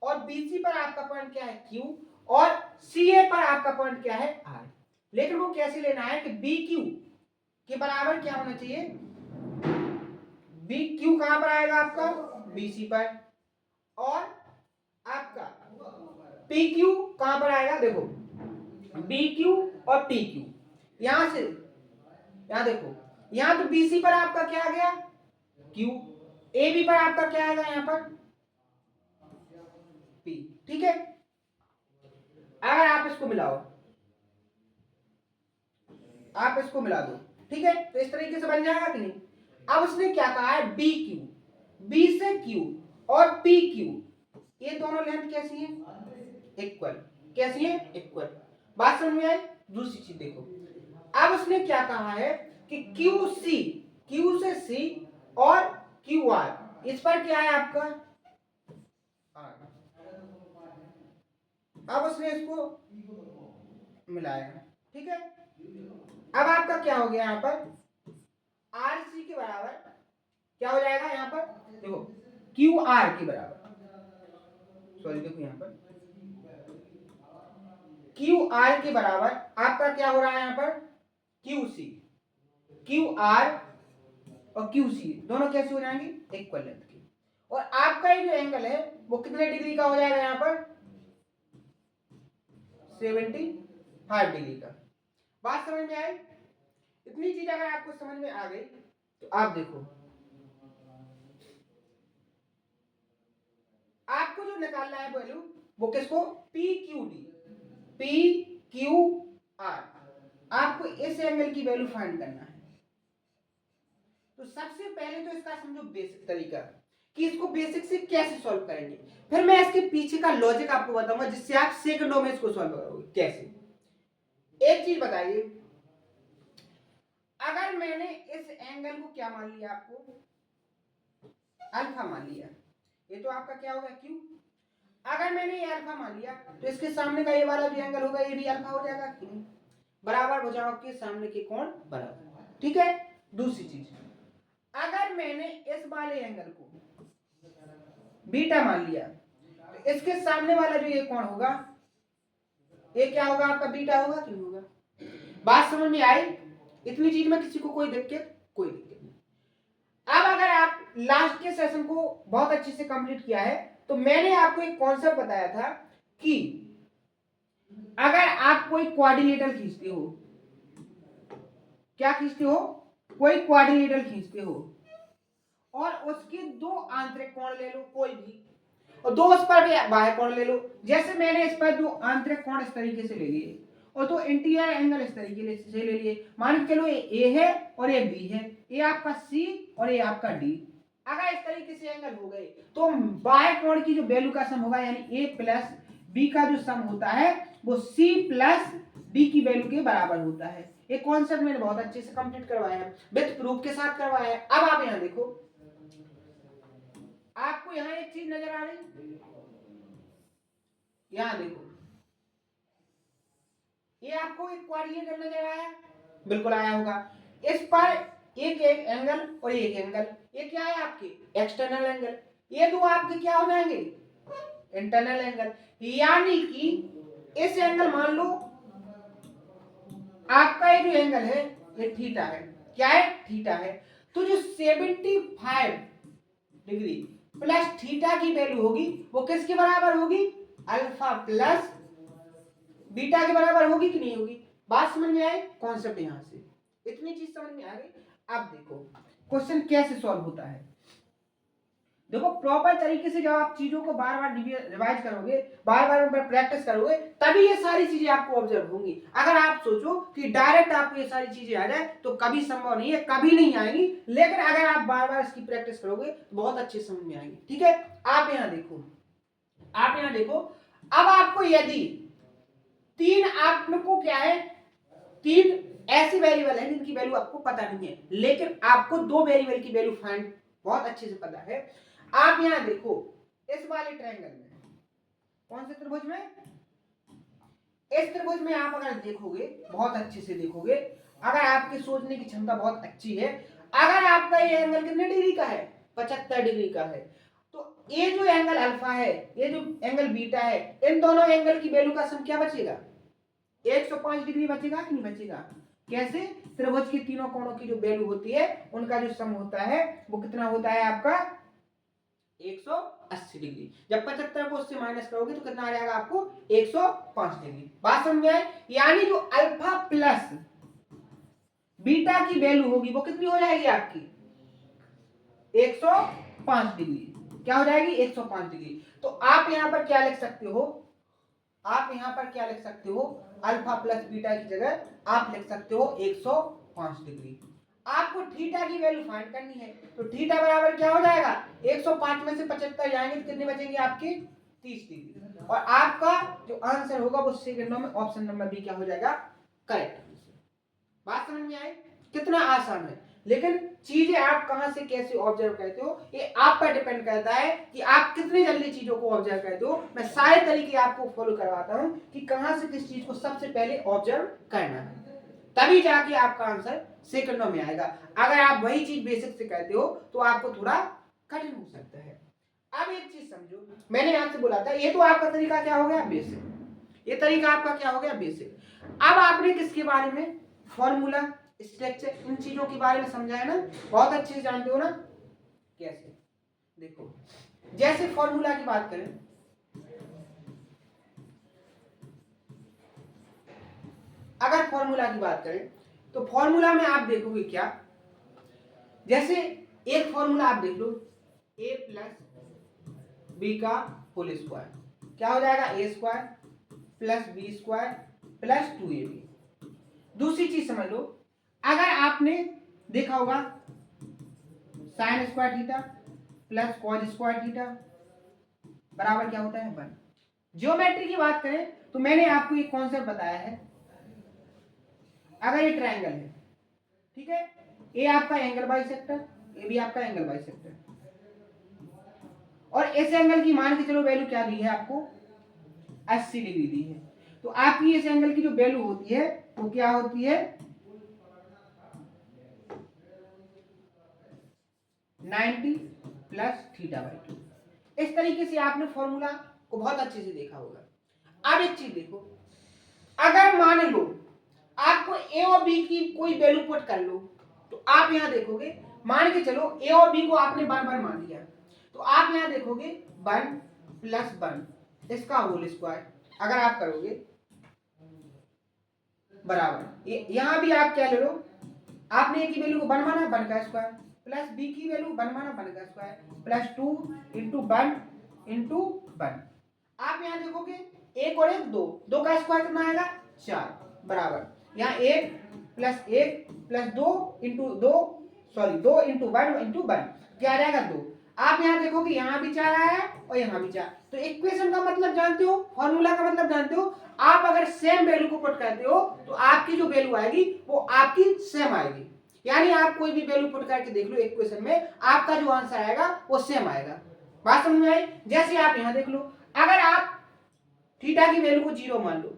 और बी सी पर आपका पॉइंट क्या है क्यू और सी ए पर आपका पॉइंट क्या है आर। लेकिन वो कैसे लेना है कि बी क्यू के बराबर क्या होना चाहिए, बी क्यू कहां पर आएगा आपका बीसी पर और आपका पी क्यू कहां पर आएगा, देखो बी क्यू और पी क्यू यहां से यहां देखो यहां तो बीसी पर आपका क्या आ गया क्यू, ए बी पर आपका क्या आएगा यहां पर पी। ठीक है, अगर आप इसको मिलाओ, आप इसको मिला दो, ठीक है, तो इस तरीके से बन जाएगा कि नहीं। अब उसने क्या कहा है बी क्यू, बी से क्यू और पी क्यू ये दोनों लेंथ कैसी है इक्वल, कैसी है इक्वल। बात समझ में आई। दूसरी चीज देखो, अब उसने क्या कहा है कि क्यू सी, क्यू से सी और क्यू आर इस पर क्या है आपका आर। अब उसने इसको मिलाया, ठीक है। अब आपका क्या हो गया यहाँ पर आर सी के बराबर क्या हो जाएगा यहाँ पर, देखो क्यू आर के बराबर, सॉरी देखो यहाँ पर क्यू आर के बराबर आपका क्या हो रहा है यहाँ पर क्यू सी, क्यू आर और क्यू सी दोनों कैसे हो जाएंगे इक्वल लेंथ के। और आपका ये जो एंगल है वो कितने डिग्री का हो जाएगा यहाँ पर 75 डिग्री का। बात समझ में आई? इतनी चीज अगर आपको समझ में आ गई तो आप देखो आपको जो निकालना है वैल्यू वो किसको P Q D P Q are, आपको इस एंगल की वैल्यू फाइंड करना है। तो सबसे पहले तो इसका समझो बेसिक तरीका कि इसको बेसिक से कैसे सॉल्व करेंगे, फिर मैं इसके पीछे का लॉजिक आपको बताऊंगा जिससे आप सेकंडों में इसको सॉल्व करोगे। कैसे? एक चीज बताइए, अगर मैंने इस एंगल को क्या मान लिया, आपको अल्फा मान लिया, ये तो आपका क्या होगा क्यू। अगर मैंने ये अल्फा मान लिया तो इसके सामने का ये वाला जो एंगल होगा ये भी अल्फा हो जाएगा क्यों? बराबर भुजाओं के सामने के कोण बराबर। ठीक है। दूसरी चीज, अगर मैंने इस वाले एंगल को बीटा मान लिया तो इसके सामने वाला जो ये कोण होगा ये क्या होगा आपका बीटा होगा क्यों होगा? बात समझ में आई? इतनी चीज में किसी को कोई दिक्कत नहीं। अब अगर आप लास्ट के सेशन को बहुत अच्छे से कंप्लीट किया है तो मैंने आपको एक कॉन्सेप्ट बताया था कि अगर आप कोई कोऑर्डिनेटर खींचते हो, क्या खींचते हो, कोई कोऑर्डिनेटर खींचते हो और उसके दो आंतरिक कोण ले लो कोई भी, और दो उस पर भी बाह्य कोण ले लो। जैसे मैंने इस पर दो आंतरिक कोण इस तरीके से ले लिए और दो इंटीरियर एंगल इस तरीके से ले लिए, मान के चलो ये ए है और ये बी है, ये आपका सी और ये आपका डी। अगर इस तरीके से एंगल हो गए तो बाह्य कोण की जो वैल्यू का सम होगा यानी ए प्लस बी का जो सम होता है वो सी प्लस डी की वैल्यू के बराबर होता है। ये कॉन्सेप्ट मैंने बहुत अच्छे से कंप्लीट करवाया है, विद प्रूफ के साथ करवाया है। अब आप यहां देखो, आपको यहां एक चीज नजर आ रही, यहां देखो ये आपको एक कोऑर्डिनेटर नजर आया, बिल्कुल आया होगा। इस पर एक एंगल और एक एंगल, ये क्या है आपके एक्सटर्नल एंगल, ये दो आपके क्या हो जाएंगे इंटरनल एंगल। यानी कि इस एंगल मान लो आपका ये जो एंगल है ये थीटा है, क्या है थीटा है। तो जो 75 डिग्री प्लस थीटा की वैल्यू होगी वो किसके बराबर होगी, अल्फा प्लस बीटा के बराबर होगी कि नहीं होगी? बात समझ में आई? कॉन्सेप्ट यहां से इतनी चीज समझ में आ गई। अब देखो क्वेश्चन कैसे सॉल्व होता है। देखो प्रॉपर तरीके से जब आप चीजों को बार बार रिवाइज करोगे, बार बार प्रैक्टिस करोगे, तभी ये सारी चीजें आपको ऑब्जर्व होंगी। अगर आप सोचो कि डायरेक्ट आपको ये सारी चीजें आ जाए तो कभी संभव नहीं है, कभी नहीं आएंगी। लेकिन अगर आप बार बार इसकी प्रैक्टिस करोगे तो बहुत अच्छे समझ में आएंगी। ठीक है। आप यहां देखो, आप यहां देखो, अब आपको यदि तीन आपको क्या है, तीन ऐसी वेरिएबल है जिनकी वैल्यू आपको पता नहीं है, लेकिन आपको दो वेरिएबल की वैल्यू फाइंड बहुत अच्छे से पता है। आप यहां देखो इस वाले ट्रायंगल में, कौन से त्रिभुज में, इस त्रिभुज में आप अगर देखोगे बहुत अच्छे से देखोगे, अगर आपकी सोचने की क्षमता बहुत अच्छी है, अगर आपका ये एंगल कितने डिग्री का है 75 डिग्री का है, तो ये जो एंगल अल्फा है ये जो एंगल बीटा है, इन दोनों एंगल की वैल्यू का सम क्या बचेगा 105 डिग्री बचेगा कि नहीं बचेगा? कैसे? त्रिभुज के तीनों कोणों की जो वैल्यू होती है उनका जो सम होता है वो कितना होता है आपका 180 डिग्री। जब 75 को उससे माइनस करोगे तो कितना आ जाएगा आपको 105 डिग्री। बात समझ में आई? यानी जो अल्फा प्लस बीटा की वैल्यू होगी वो कितनी हो जाएगी आपकी 105 डिग्री। क्या हो जाएगी 105 डिग्री। तो आप यहां पर क्या लिख सकते हो, आप यहां पर क्या लिख सकते हो, अल्फा प्लस बीटा की जगह आप लिख सकते हो 105 डिग्री। आपको थीटा की वैल्यू फाइंड करनी है, तो थीटा बराबर क्या हो जाएगा 105 में से 75 जाएंगे तो कितने बचेंगे आपके 30 डिग्री। और आपका जो आंसर होगा वो सेकंडों में ऑप्शन नंबर बी क्या हो जाएगा करेक्ट आंसर। बात समझ में आई? कितना आसान है। लेकिन चीजें आप कहां से कैसे ऑब्जर्व करते हो ये आप पर डिपेंड करता है कि आप कितनी जल्दी चीजों को ऑब्जर्व करते हो। मैं सारे तरीके आपको फॉलो करवाता हूं कि कहां से किस चीज को सबसे पहले ऑब्जर्व करना है, तभी जाके आपका आंसर सेकंडों में आएगा। अगर आप वही चीज बेसिक से करते हो तो आपको थोड़ा कठिन हो सकता है। अब एक चीज समझो, मैंने आपसे बोला था ये तो आपका तरीका क्या हो गया बेसिक, ये तरीका आपका क्या हो गया बेसिक। अब आपने किसके बारे में फॉर्मूला स्ट्रक्चर इन चीजों के बारे में समझा है ना, बहुत अच्छे से जानते हो ना। कैसे देखो जैसे फॉर्मूला की बात करें, अगर फॉर्मूला की बात करें तो फॉर्मूला में आप देखोगे क्या, जैसे एक फॉर्मूला आप देख लो, a प्लस बी का होल स्क्वायर क्या हो जाएगा, A square plus B square plus 2ab। दूसरी चीज समझ लो, अगर आपने देखा होगा sine square theta plus cos square theta बराबर क्या होता है 1। ज्योमेट्री की बात करें तो मैंने आपको एक कॉन्सेप्ट बताया है, अगर ये ट्रायंगल है, ठीक है, ए आपका एंगल बाइसेक्टर, ए भी आपका एंगल बाइसेक्टर, और इस एंगल की मान के चलो वैल्यू क्या दी है आपको, 80 डिग्री दी है। तो आपकी इस एंगल की जो वैल्यू होती है वो क्या होती है, 90 प्लस थीटा बाई 2। इस तरीके से आपने फॉर्मूला को बहुत अच्छे से देखा होगा। अब एक चीज देखो, अगर मान लो आपको ए और बी की कोई वैल्यू पुट कर लो, तो आप यहां देखोगे, मान के चलो ए और बी को आपने 1 मान लिया, तो आप यहां देखोगे 1 प्लस 1 इसका होल स्क्वायर अगर आप करोगे बराबर, यहां भी आप क्या ले लो, आपने ए की वैल्यू को 1 माना, 1 का स्क्वायर प्लस बी की वैल्यू 1 माना, 1 का स्क्वायर प्लस 2 इंटू 1 इंटू 1। आप यहां देखोगे एक और एक दो का स्क्वायर कितना आएगा 4 बराबर, यहाँ 1 plus 2 into 2 sorry 2 into 1 into 1 क्या आ जाएगा 2। आप यहाँ देखोगे यहाँ भी 4 आया है और यहाँ भी 4। तो इक्वेशन का मतलब जानते हो, फॉर्मूला का मतलब जानते हो, आप अगर सेम वैल्यू को पुट करते हो तो आपकी जो वैल्यू आएगी वो आपकी सेम आएगी। यानी आप कोई भी वैल्यू पुट करके देख लो इक्वेशन में, आपका जो आंसर आएगा वो सेम आएगा। बात समझ में आई? जैसे आप यहाँ देख लो, अगर आप थीटा की वैल्यू को 0 मान लो,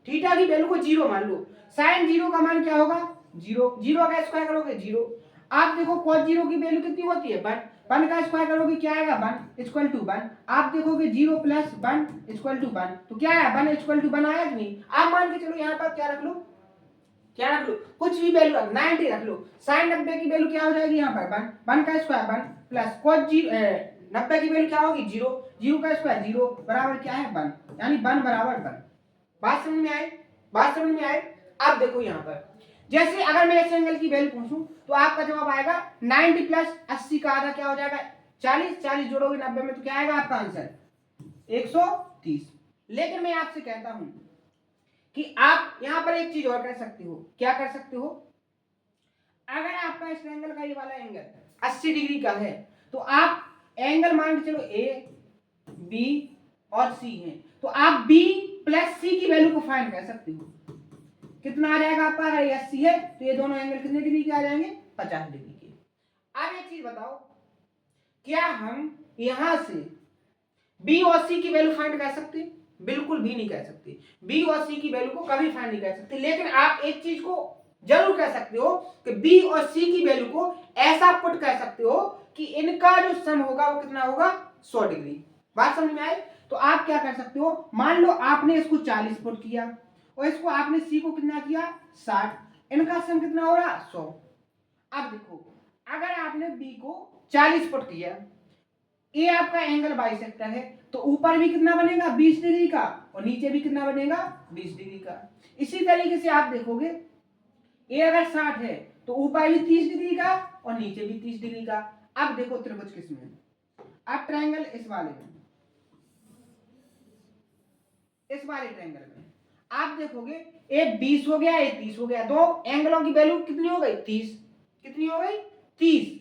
थीटा की वैल्यू को 0 मान लो, साइन 0 का मान क्या होगा 0, 0 का स्क्वायर करोगे 0। आप देखो cos 0 की वैल्यू कितनी होती है 1, 1 का स्क्वायर करोगे क्या आएगा 1 इक्वल टू 1। आप देखोगे 0 प्लस 1 इक्वल टू 1, तो क्या है 1 इक्वल टू 1 आया कि नहीं। आप मान के चलो यहाँ पर क्या रख लो, क्या रख लो, कुछ भी वैल्यू 90 रख लो, साइन 90 की वैल्यू क्या हो जाएगी यहाँ पर 1, 1 का स्क्वायर 1 प्लस cos 90 की वैल्यू क्या होगी 0, 0 का स्क्वायर 0 बराबर क्या है 1, यानी 1 बराबर 1। बात समझ में आई? बात समझ में आई? अब देखो यहाँ पर, जैसे अगर मैं इस एंगल की वैल्यू पूछूं तो आपका जवाब आएगा 90 प्लस 80 का आधा क्या हो जाएगा 40, 40 जोड़ोगे 90 में तो क्या आएगा आपका आंसर 130। लेकिन मैं आपसे कहता हूं कि आप यहां पर एक चीज और कर सकते हो, क्या कर सकते हो, अगर आपका इस एंगल का ये वाला एंगल 80 डिग्री का है तो आप एंगल मान के चलो ए बी और सी है, तो आप बी प्लस सी की वैल्यू को फाइंड कर सकते हो। कितना आ जाएगा आपका, अगर 80 है तो ये दोनों एंगल कितने डिग्री के आ जाएंगे 50 डिग्री के। अब एक चीज बताओ, क्या हम यहां से बी और सी की वैल्यू फाइंड कर सकते? बिल्कुल भी नहीं कर सकते। बी और सी की वैल्यू को कभी फाइंड नहीं कर सकते। लेकिन आप एक चीज को जरूर कर सकते हो कि बी और सी की वैल्यू को ऐसा पुट कर सकते हो कि इनका जो सम होगा वो कितना होगा 100 डिग्री। बात समझ में आई? तो आप क्या कर सकते हो, मान लो आपने इसको 40 पुट किया और इसको आपने सी को कितना किया 60, इनका सम कितना हो रहा 100। अब देखो, अगर आपने बी को 40 पुट किया, ए आपका एंगल बाइसेक्टर है, तो ऊपर भी कितना बनेगा 20 डिग्री का और नीचे भी कितना बनेगा 20 डिग्री का। इसी तरीके से आप देखोगे ए अगर 60 है तो ऊपर भी 30 डिग्री का और नीचे भी 30 डिग्री का। अब देखो त्रिभुज किस में, अब ट्रायंगल इस वाले में, इस वाले ट्रायंगल में आप देखोगे ए 20 हो गया, ए 30 हो गया, दो एंगलों की वैल्यू कितनी हो गई 30, कितनी हो गई 30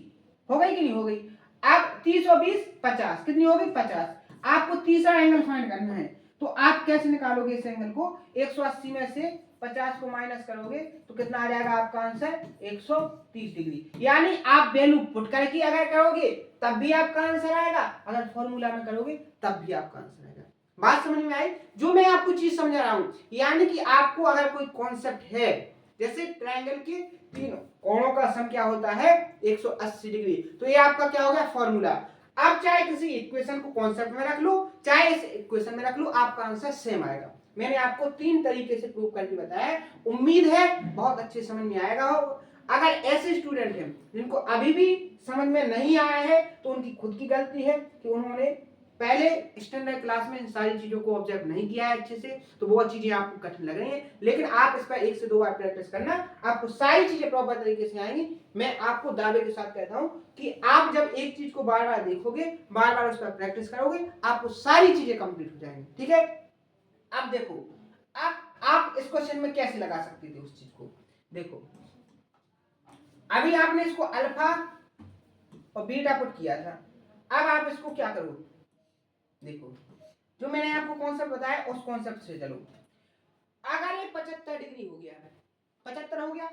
हो गई कि नहीं हो गई। अब 30 और 20 50, कितनी हो गई 50। आपको तीसरा एंगल फाइंड करना है, तो आप कैसे निकालोगे इस एंगल को, 180 में से 50 को माइनस करोगे तो कितना आ जाएगा आपका आंसर 130 डिग्री। यानी आप वैल्यू पुट करके अगर करोगे तब भी आपका आंसर आएगा, अगर फॉर्मूला में करोगे तब भी आपका आंसर आएगा। बात समझ में आई? जो मैं आपको चीज समझा रहा हूं, यानी कि आपको अगर कोई कॉन्सेप्ट है, जैसे ट्रायंगल के तीन कोणों का सम क्या होता है 180 डिग्री, तो ये आपका क्या हो गया फॉर्मूला। अब चाहे किसी इक्वेशन को कॉन्सेप्ट में रख लो, चाहे इस इक्वेशन में रख लो, आपका आंसर सेम आएगा। मैंने आपको 3 तरीके से प्रूव करके बताया, उम्मीद है बहुत अच्छे समझ में आएगा हो। अगर ऐसे स्टूडेंट हैं जिनको अभी भी समझ में नहीं आया है तो उनकी खुद की गलती है कि उन्होंने पहले स्टैंडर्ड क्लास में इन सारी चीजों को ऑब्जर्व नहीं किया है अच्छे से, तो वो चीजें आपको कठिन लग रही हैं। लेकिन आप इस पर 1 से 2 बार प्रैक्टिस करना, आपको सारी चीजें प्रॉपर तरीके से आएंगी। मैं आपको दावे के साथ कहता हूं कि आप जब एक चीज को बार बार देखोगे, बार बार उस पर प्रैक्टिस करोगे, आपको सारी चीजें कंप्लीट हो जाएंगी। ठीक है, अब देखो आप इस क्वेश्चन में कैसे लगा सकते थे उस चीज को। देखो अभी आपने इसको अल्फा और बीटा पुट किया था, अब आप इसको क्या करो, देखो जो मैंने आपको कॉन्सेप्ट बताया उस कॉन्सेप्ट से चलो। अगर ये 75 डिग्री हो गया, 75 हो गया,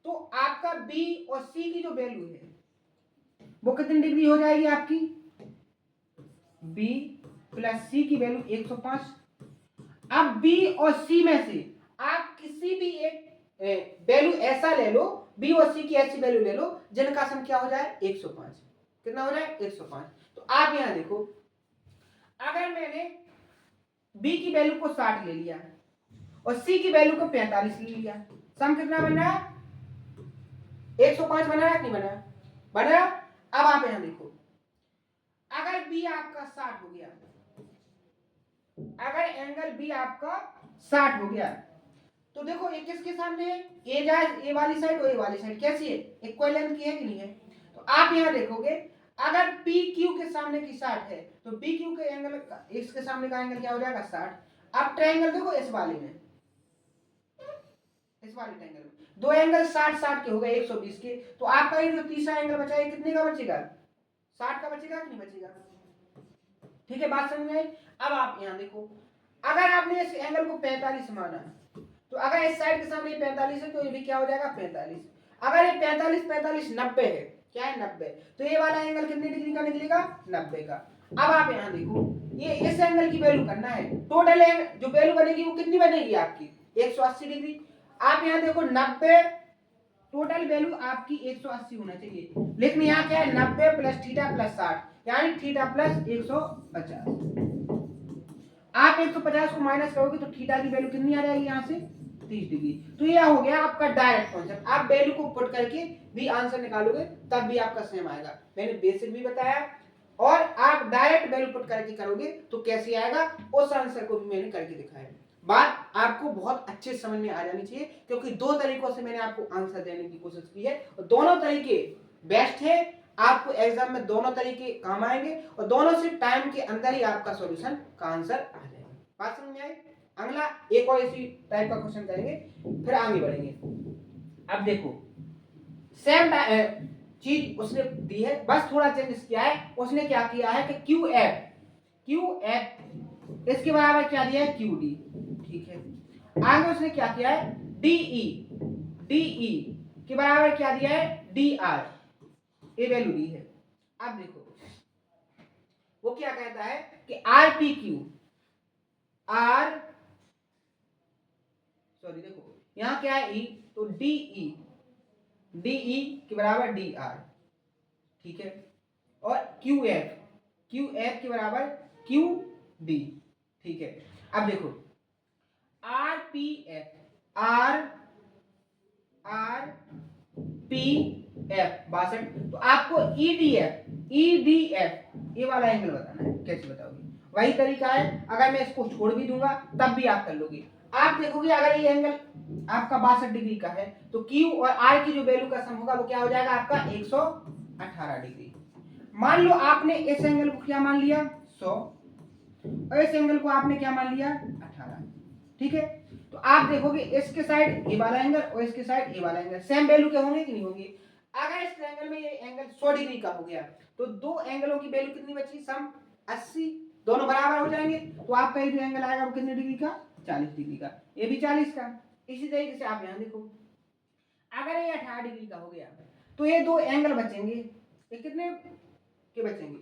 तो आपका बी और सी की जो वैल्यू है वो कितनी डिग्री हो जाएगी आपकी, बी प्लस सी की वैल्यू 105। अब बी और सी में से आप किसी भी एक वैल्यू ऐसा ले लो, बी और सी की ऐसी वैल्यू ले लो जिनका सम क्या हो जाए 105। कितना हो जाए 105। तो आप यहां देखो, अगर मैंने बी की वैल्यू को 60 ले लिया और सी की वैल्यू को 45 ले लिया, सम कितना बन रहा है 105 बना है कि नहीं बना, बना। अब आप यहां देखो, अगर बी आपका 60 हो गया, अगर एंगल बी आपका 60 हो गया, तो देखो ये किसके सामने है, ए जाए ए वाली साइड और ए वाली साइड कैसी है, इक्वल लेंथ की है कि नहीं है। तो आप यहां देखोगे अगर पी क्यू के सामने की 60 है तो पी क्यू के एंगल इसके सामने का एंगल क्या हो जाएगा 60। आप ट्रायंगल देखो इस वाले में, इस वाले ट्रायंगल में दो एंगल 60 60 के हो गए 120 के, तो आपका ये जो तीसरा एंगल बचा है कितने का बचेगा, 60 का बचेगा कि नहीं बचेगा। ठीक है, बात समझ में आई। अब आप यहां देखो, अगर आपने इस एंगल को 45 माना, तो अगर इस साइड के सामने 45 है तो ये भी क्या हो जाएगा 45। अगर ये 45 45 90 है, क्या है 90, तो ये वाला एंगल कितने डिग्री का निकलेगा 90 का। अब आप यहां देखो, ये इस एंगल की वैल्यू करना है, टोटल जो वैल्यू बनेगी वो कितनी बनेगी आपकी 180 डिग्री। आप यहां देखो 90, टोटल वैल्यू आपकी 180 होना चाहिए, लेकिन यहाँ क्या है 90 प्लस थीटा प्लस 60, यानी थीटा प्लस 150। आप 150 को माइनस करोगे तो थीटा की वैल्यू कितनी आ जाएगी यहाँ से 30 डिग्री। तो यह हो गया आपका डायरेक्ट कॉन्सेप्ट। आप वैल्यू को पुट करके भी आंसर निकालोगे तब भी आपका सेम आएगा। मैंने बेसिक भी बताया, और आप डायरेक्ट वैल्यू पुट करके करोगे तो कैसे आएगा, उस आंसर को भी मैंने करके दिखाया। बात आपको बहुत अच्छे समझ में आ जानी चाहिए, क्योंकि दो तरीकों से मैंने आपको आंसर देने की कोशिश की है और दोनों तरीके बेस्ट है। आपको एग्जाम में दोनों तरीके काम आएंगे और दोनों से टाइम के अंदर ही आपका सॉल्यूशन का आंसर आ जाएगा। बात समझ में आई। अगला एक और इसी टाइप का क्वेश्चन करेंगे, फिर आगे बढ़ेंगे। अब देखो सेम चीज उसने दी है, बस थोड़ा चेंज किया है। उसने क्या किया है कि क्यू एफ इसके बराबर क्या दिया है क्यू डी। ठीक है, आगे उसने क्या किया है डीई के बराबर क्या दिया है डी आर, ये वैल्यू दी है। अब देखो वो क्या कहता है कि R P Q are, sorry देखो यहां क्या है ई, तो डीई के बराबर डी आर। ठीक है, और क्यू एफ के बराबर क्यू डी। ठीक है, अब देखो R P F R P F 62, तो आपको ईडीएफ ये वाला एंगल बताना है। कैसे बताओगे, वही तरीका है, अगर मैं इसको छोड़ भी दूंगा तब भी आप कर लोगे। आप देखोगे अगर ये एंगल आपका 62 डिग्री का है तो क्यू और आर की जो वैल्यू का सम होगा वो क्या हो जाएगा आपका 118 डिग्री। मान लो आपने इस एंगल को क्या मान लिया 100 और इस एंगल को आपने क्या मान लिया 18। ठीक है, तो आप देखोगे इसके साइड ए वाला एंगल और इसके साइड ए वाला एंगल सेम वैल्यू के होंगे कि नहीं होंगे। अगर इस ट्रायंगल में ये एंगल 100 डिग्री का हो गया तो दो एंगलों की वैल्यू कितनी बची सम 80, दोनों बराबर हो जाएंगे। तो आपका ये जो एंगल आएगा वो कितने डिग्री का 40 डिग्री का, ये भी 40 का। इसी तरीके से आप यहां देखो, अगर ये 18 डिग्री का हो गया तो ये दो एंगल बचेंगे, ये कितने के बचेंगे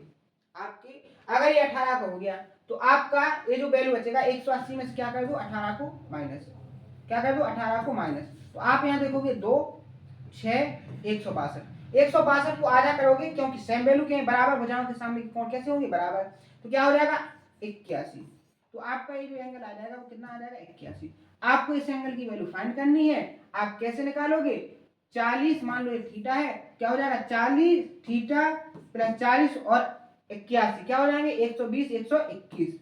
आपके, अगर ये 18 का हो गया तो आपका ये जो वैल्यू बचेगा 180 में से क्या कर दो 18 को माइनस, क्या कर दो 18 को माइनस। तो आप यहां देखोगे 2 6 162 को आधा करोगे क्योंकि सेम वैल्यू के बराबर भुजाओं के सामने कोण कैसे होंगे बराबर, तो क्या हो जाएगा 81। तो आपका ये जो एंगल आ जाएगा वो कितना आ जाएगा 81। आपको इस एंगल की वैल्यू फाइंड करनी है, आप कैसे निकालोगे 40 मान लो ये थीटा है, क्या हो जाएगा 40 थीटा प्लस 40 और 81 क्या हो जाएंगे 120 121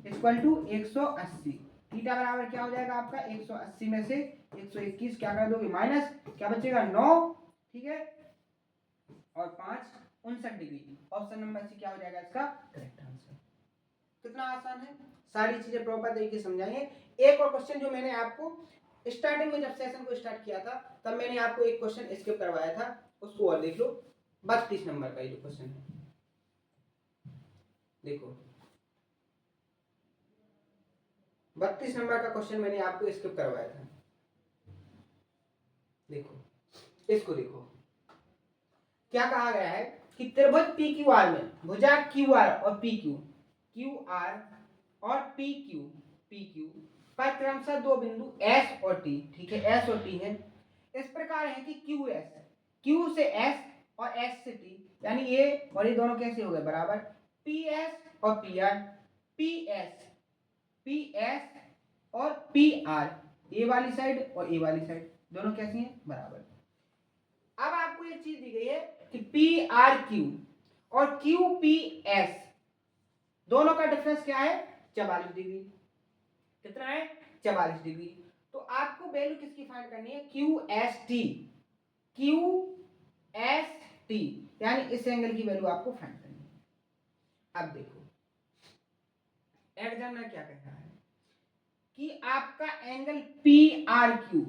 इक्वल टू 180। थीटा बराबर क्या हो जाएगा आपका 180 में से 121 क्या कर दोगे माइनस, क्या बचेगा 9, ठीक है, और 5 59 डिग्री। ऑप्शन नंबर सी क्या हो जाएगा इसका करेक्ट आंसर। कितना आसान है, सारी चीजें प्रॉपर तरीके से समझाएंगे। एक और क्वेश्चन जो मैंने आपको स्टार्टिंग में जब सेशन को स्टार्ट किया था तब मैंने आपको एक क्वेश्चन स्किप करवाया था, उसको और देख लो। 32 नंबर का ये जो क्वेश्चन है देखो, 32 नंबर का क्वेश्चन मैंने आपको स्किप करवाया था। देखो इसको देखो, क्या कहा गया है कि त्रिभुज पी क्यू आर में भुजा क्यू आर और पी क्यू, क्यू आर और पी क्यू पर क्रमशः दो बिंदु एस और टी, ठीक है एस और टी है, इस प्रकार है कि क्यू एस, क्यू से एस और एस से टी, यानी ये और ये दोनों कैसे हो गए बराबर, पी एस और पी आर, पी एस और पी आर, ए वाली साइड और ए वाली साइड दोनों कैसी हैं बराबर। अब आपको एक चीज दी गई है कि पी आर क्यू और क्यू पी एस दोनों का डिफरेंस क्या है 44 डिग्री, कितना है 44 डिग्री। तो आपको वैल्यू किसकी फाइंड करनी है Q S T, Q S T, यानी इस एंगल की वैल्यू आपको फाइंड करनी है। अब देखो एग्जामिनर क्या कह रहा है कि आपका एंगल पी आर क्यू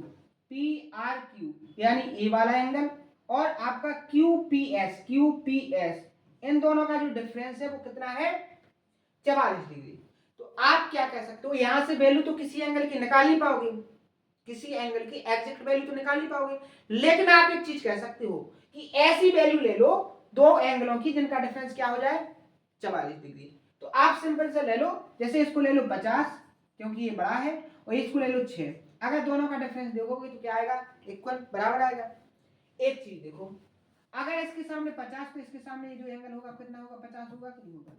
यानी ए वाला एंगल और आपका क्यू पी एस इन दोनों का जो डिफरेंस है वो कितना है 44 डिग्री। तो आप क्या कह सकते हो, यहां से वैल्यू तो किसी एंगल की निकाल नहीं पाओगे, किसी एंगल की एग्जैक्ट वैल्यू तो निकाल नहीं पाओगे, लेकिन आप एक चीज कह सकते हो कि ऐसी वैल्यू ले लो दो एंगलों की जिनका डिफरेंस क्या हो जाए 44 डिग्री। तो आप सिंपल से ले लो, जैसे इसको ले लो 50 क्योंकि ये बड़ा है और इसको ले लो 6, अगर दोनों का डिफरेंस देखोगे तो क्या आएगा इक्वल बराबर आएगा। एक चीज देखो, अगर इसके सामने 50 तो इसके सामने जो एंगल होगा कितना होगा 50 होगा कि नहीं होगा।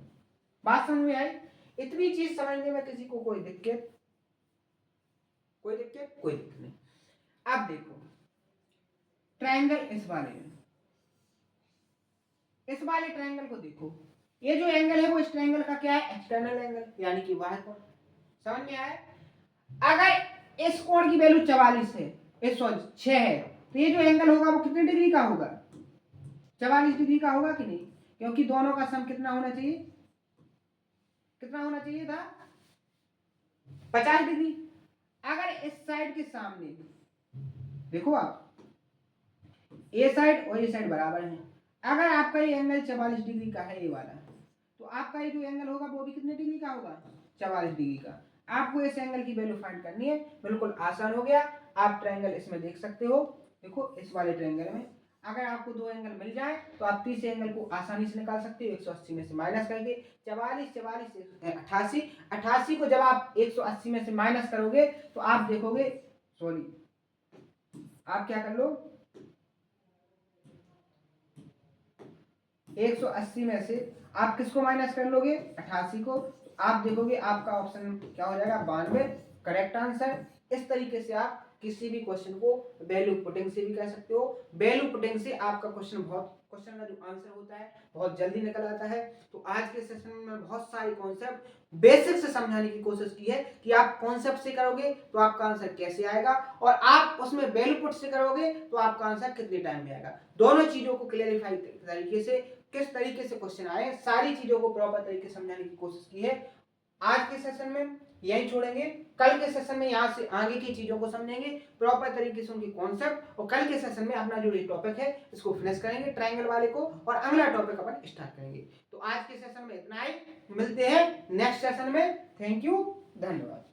बात समझ में आई, इतनी चीज समझने में किसी को कोई दिक्कत नहीं। अब देखो ट्रायंगल इस वाले ट्रायंगल को देखो, ये जो एंगल है वो इस ट्रायंगल का क्या है एक्सटर्नल एंगल यानी कि वाह कोण, समझ में आया। अगर इस कोण की वैल्यू 44 है, इस 6 है, तो ये जो एंगल होगा वो कितने डिग्री का होगा 44 डिग्री का होगा कि नहीं, क्योंकि दोनों का सम कितना होना चाहिए था 50 डिग्री। अगर इस साइड के सामने देखो आप ए साइड और ये साइड बराबर है, अगर आपका ये एंगल 44 डिग्री का है ये वाला, तो आपका ये जो एंगल होगा वो भी कितने डिग्री का होगा 44 डिग्री का। आपको इस एंगल की वैल्यू फाइंड करनी है, बिल्कुल आसान हो गया। आप ट्रायंगल इसमें देख सकते हो, देखो इस वाले ट्रायंगल में अगर आपको दो एंगल मिल जाए तो आप तीसरे एंगल को आसानी से निकाल सकते हो। 180 में से माइनस करके 44 88 को जब आप 180 में से माइनस करोगे तो आप देखोगे, आप क्या कर लो 180 में से आप किसको माइनस कर लोगे 88 को, आप देखोगे आपका ऑप्शन क्या हो जाएगा 92 करेक्ट आंसर। इस तरीके से आप किसी भी क्वेश्चन को वैल्यू पुटिंग से भी कह सकते हो। वैल्यू पुटिंग से आपका क्वेश्चन का जो आंसर होता है बहुत जल्दी निकल आता है। तो आज के सेशन में बहुत सारे कॉन्सेप्ट बेसिक से समझाने की कोशिश की है कि आप कॉन्सेप्ट से करोगे तो आपका आंसर कैसे आएगा और आप उसमें वैल्यू पुट से करोगे तो आपका आंसर कितने टाइम में आएगा। दोनों चीजों को क्लियरिफाई तरीके से किस तरीके से क्वेश्चन आए सारी चीजों को प्रॉपर तरीके से समझाने की कोशिश की है। आज के सेशन में यही छोड़ेंगे, कल के सेशन में यहाँ से आगे की चीजों को समझेंगे प्रॉपर तरीके से उनकी कॉन्सेप्ट, और कल के सेशन में अपना जो ये टॉपिक है इसको फिनिश करेंगे ट्रायंगल वाले को और अगला टॉपिक अपन स्टार्ट करेंगे। तो आज के सेशन में इतना ही, मिलते हैं नेक्स्ट सेशन में। थैंक यू, धन्यवाद।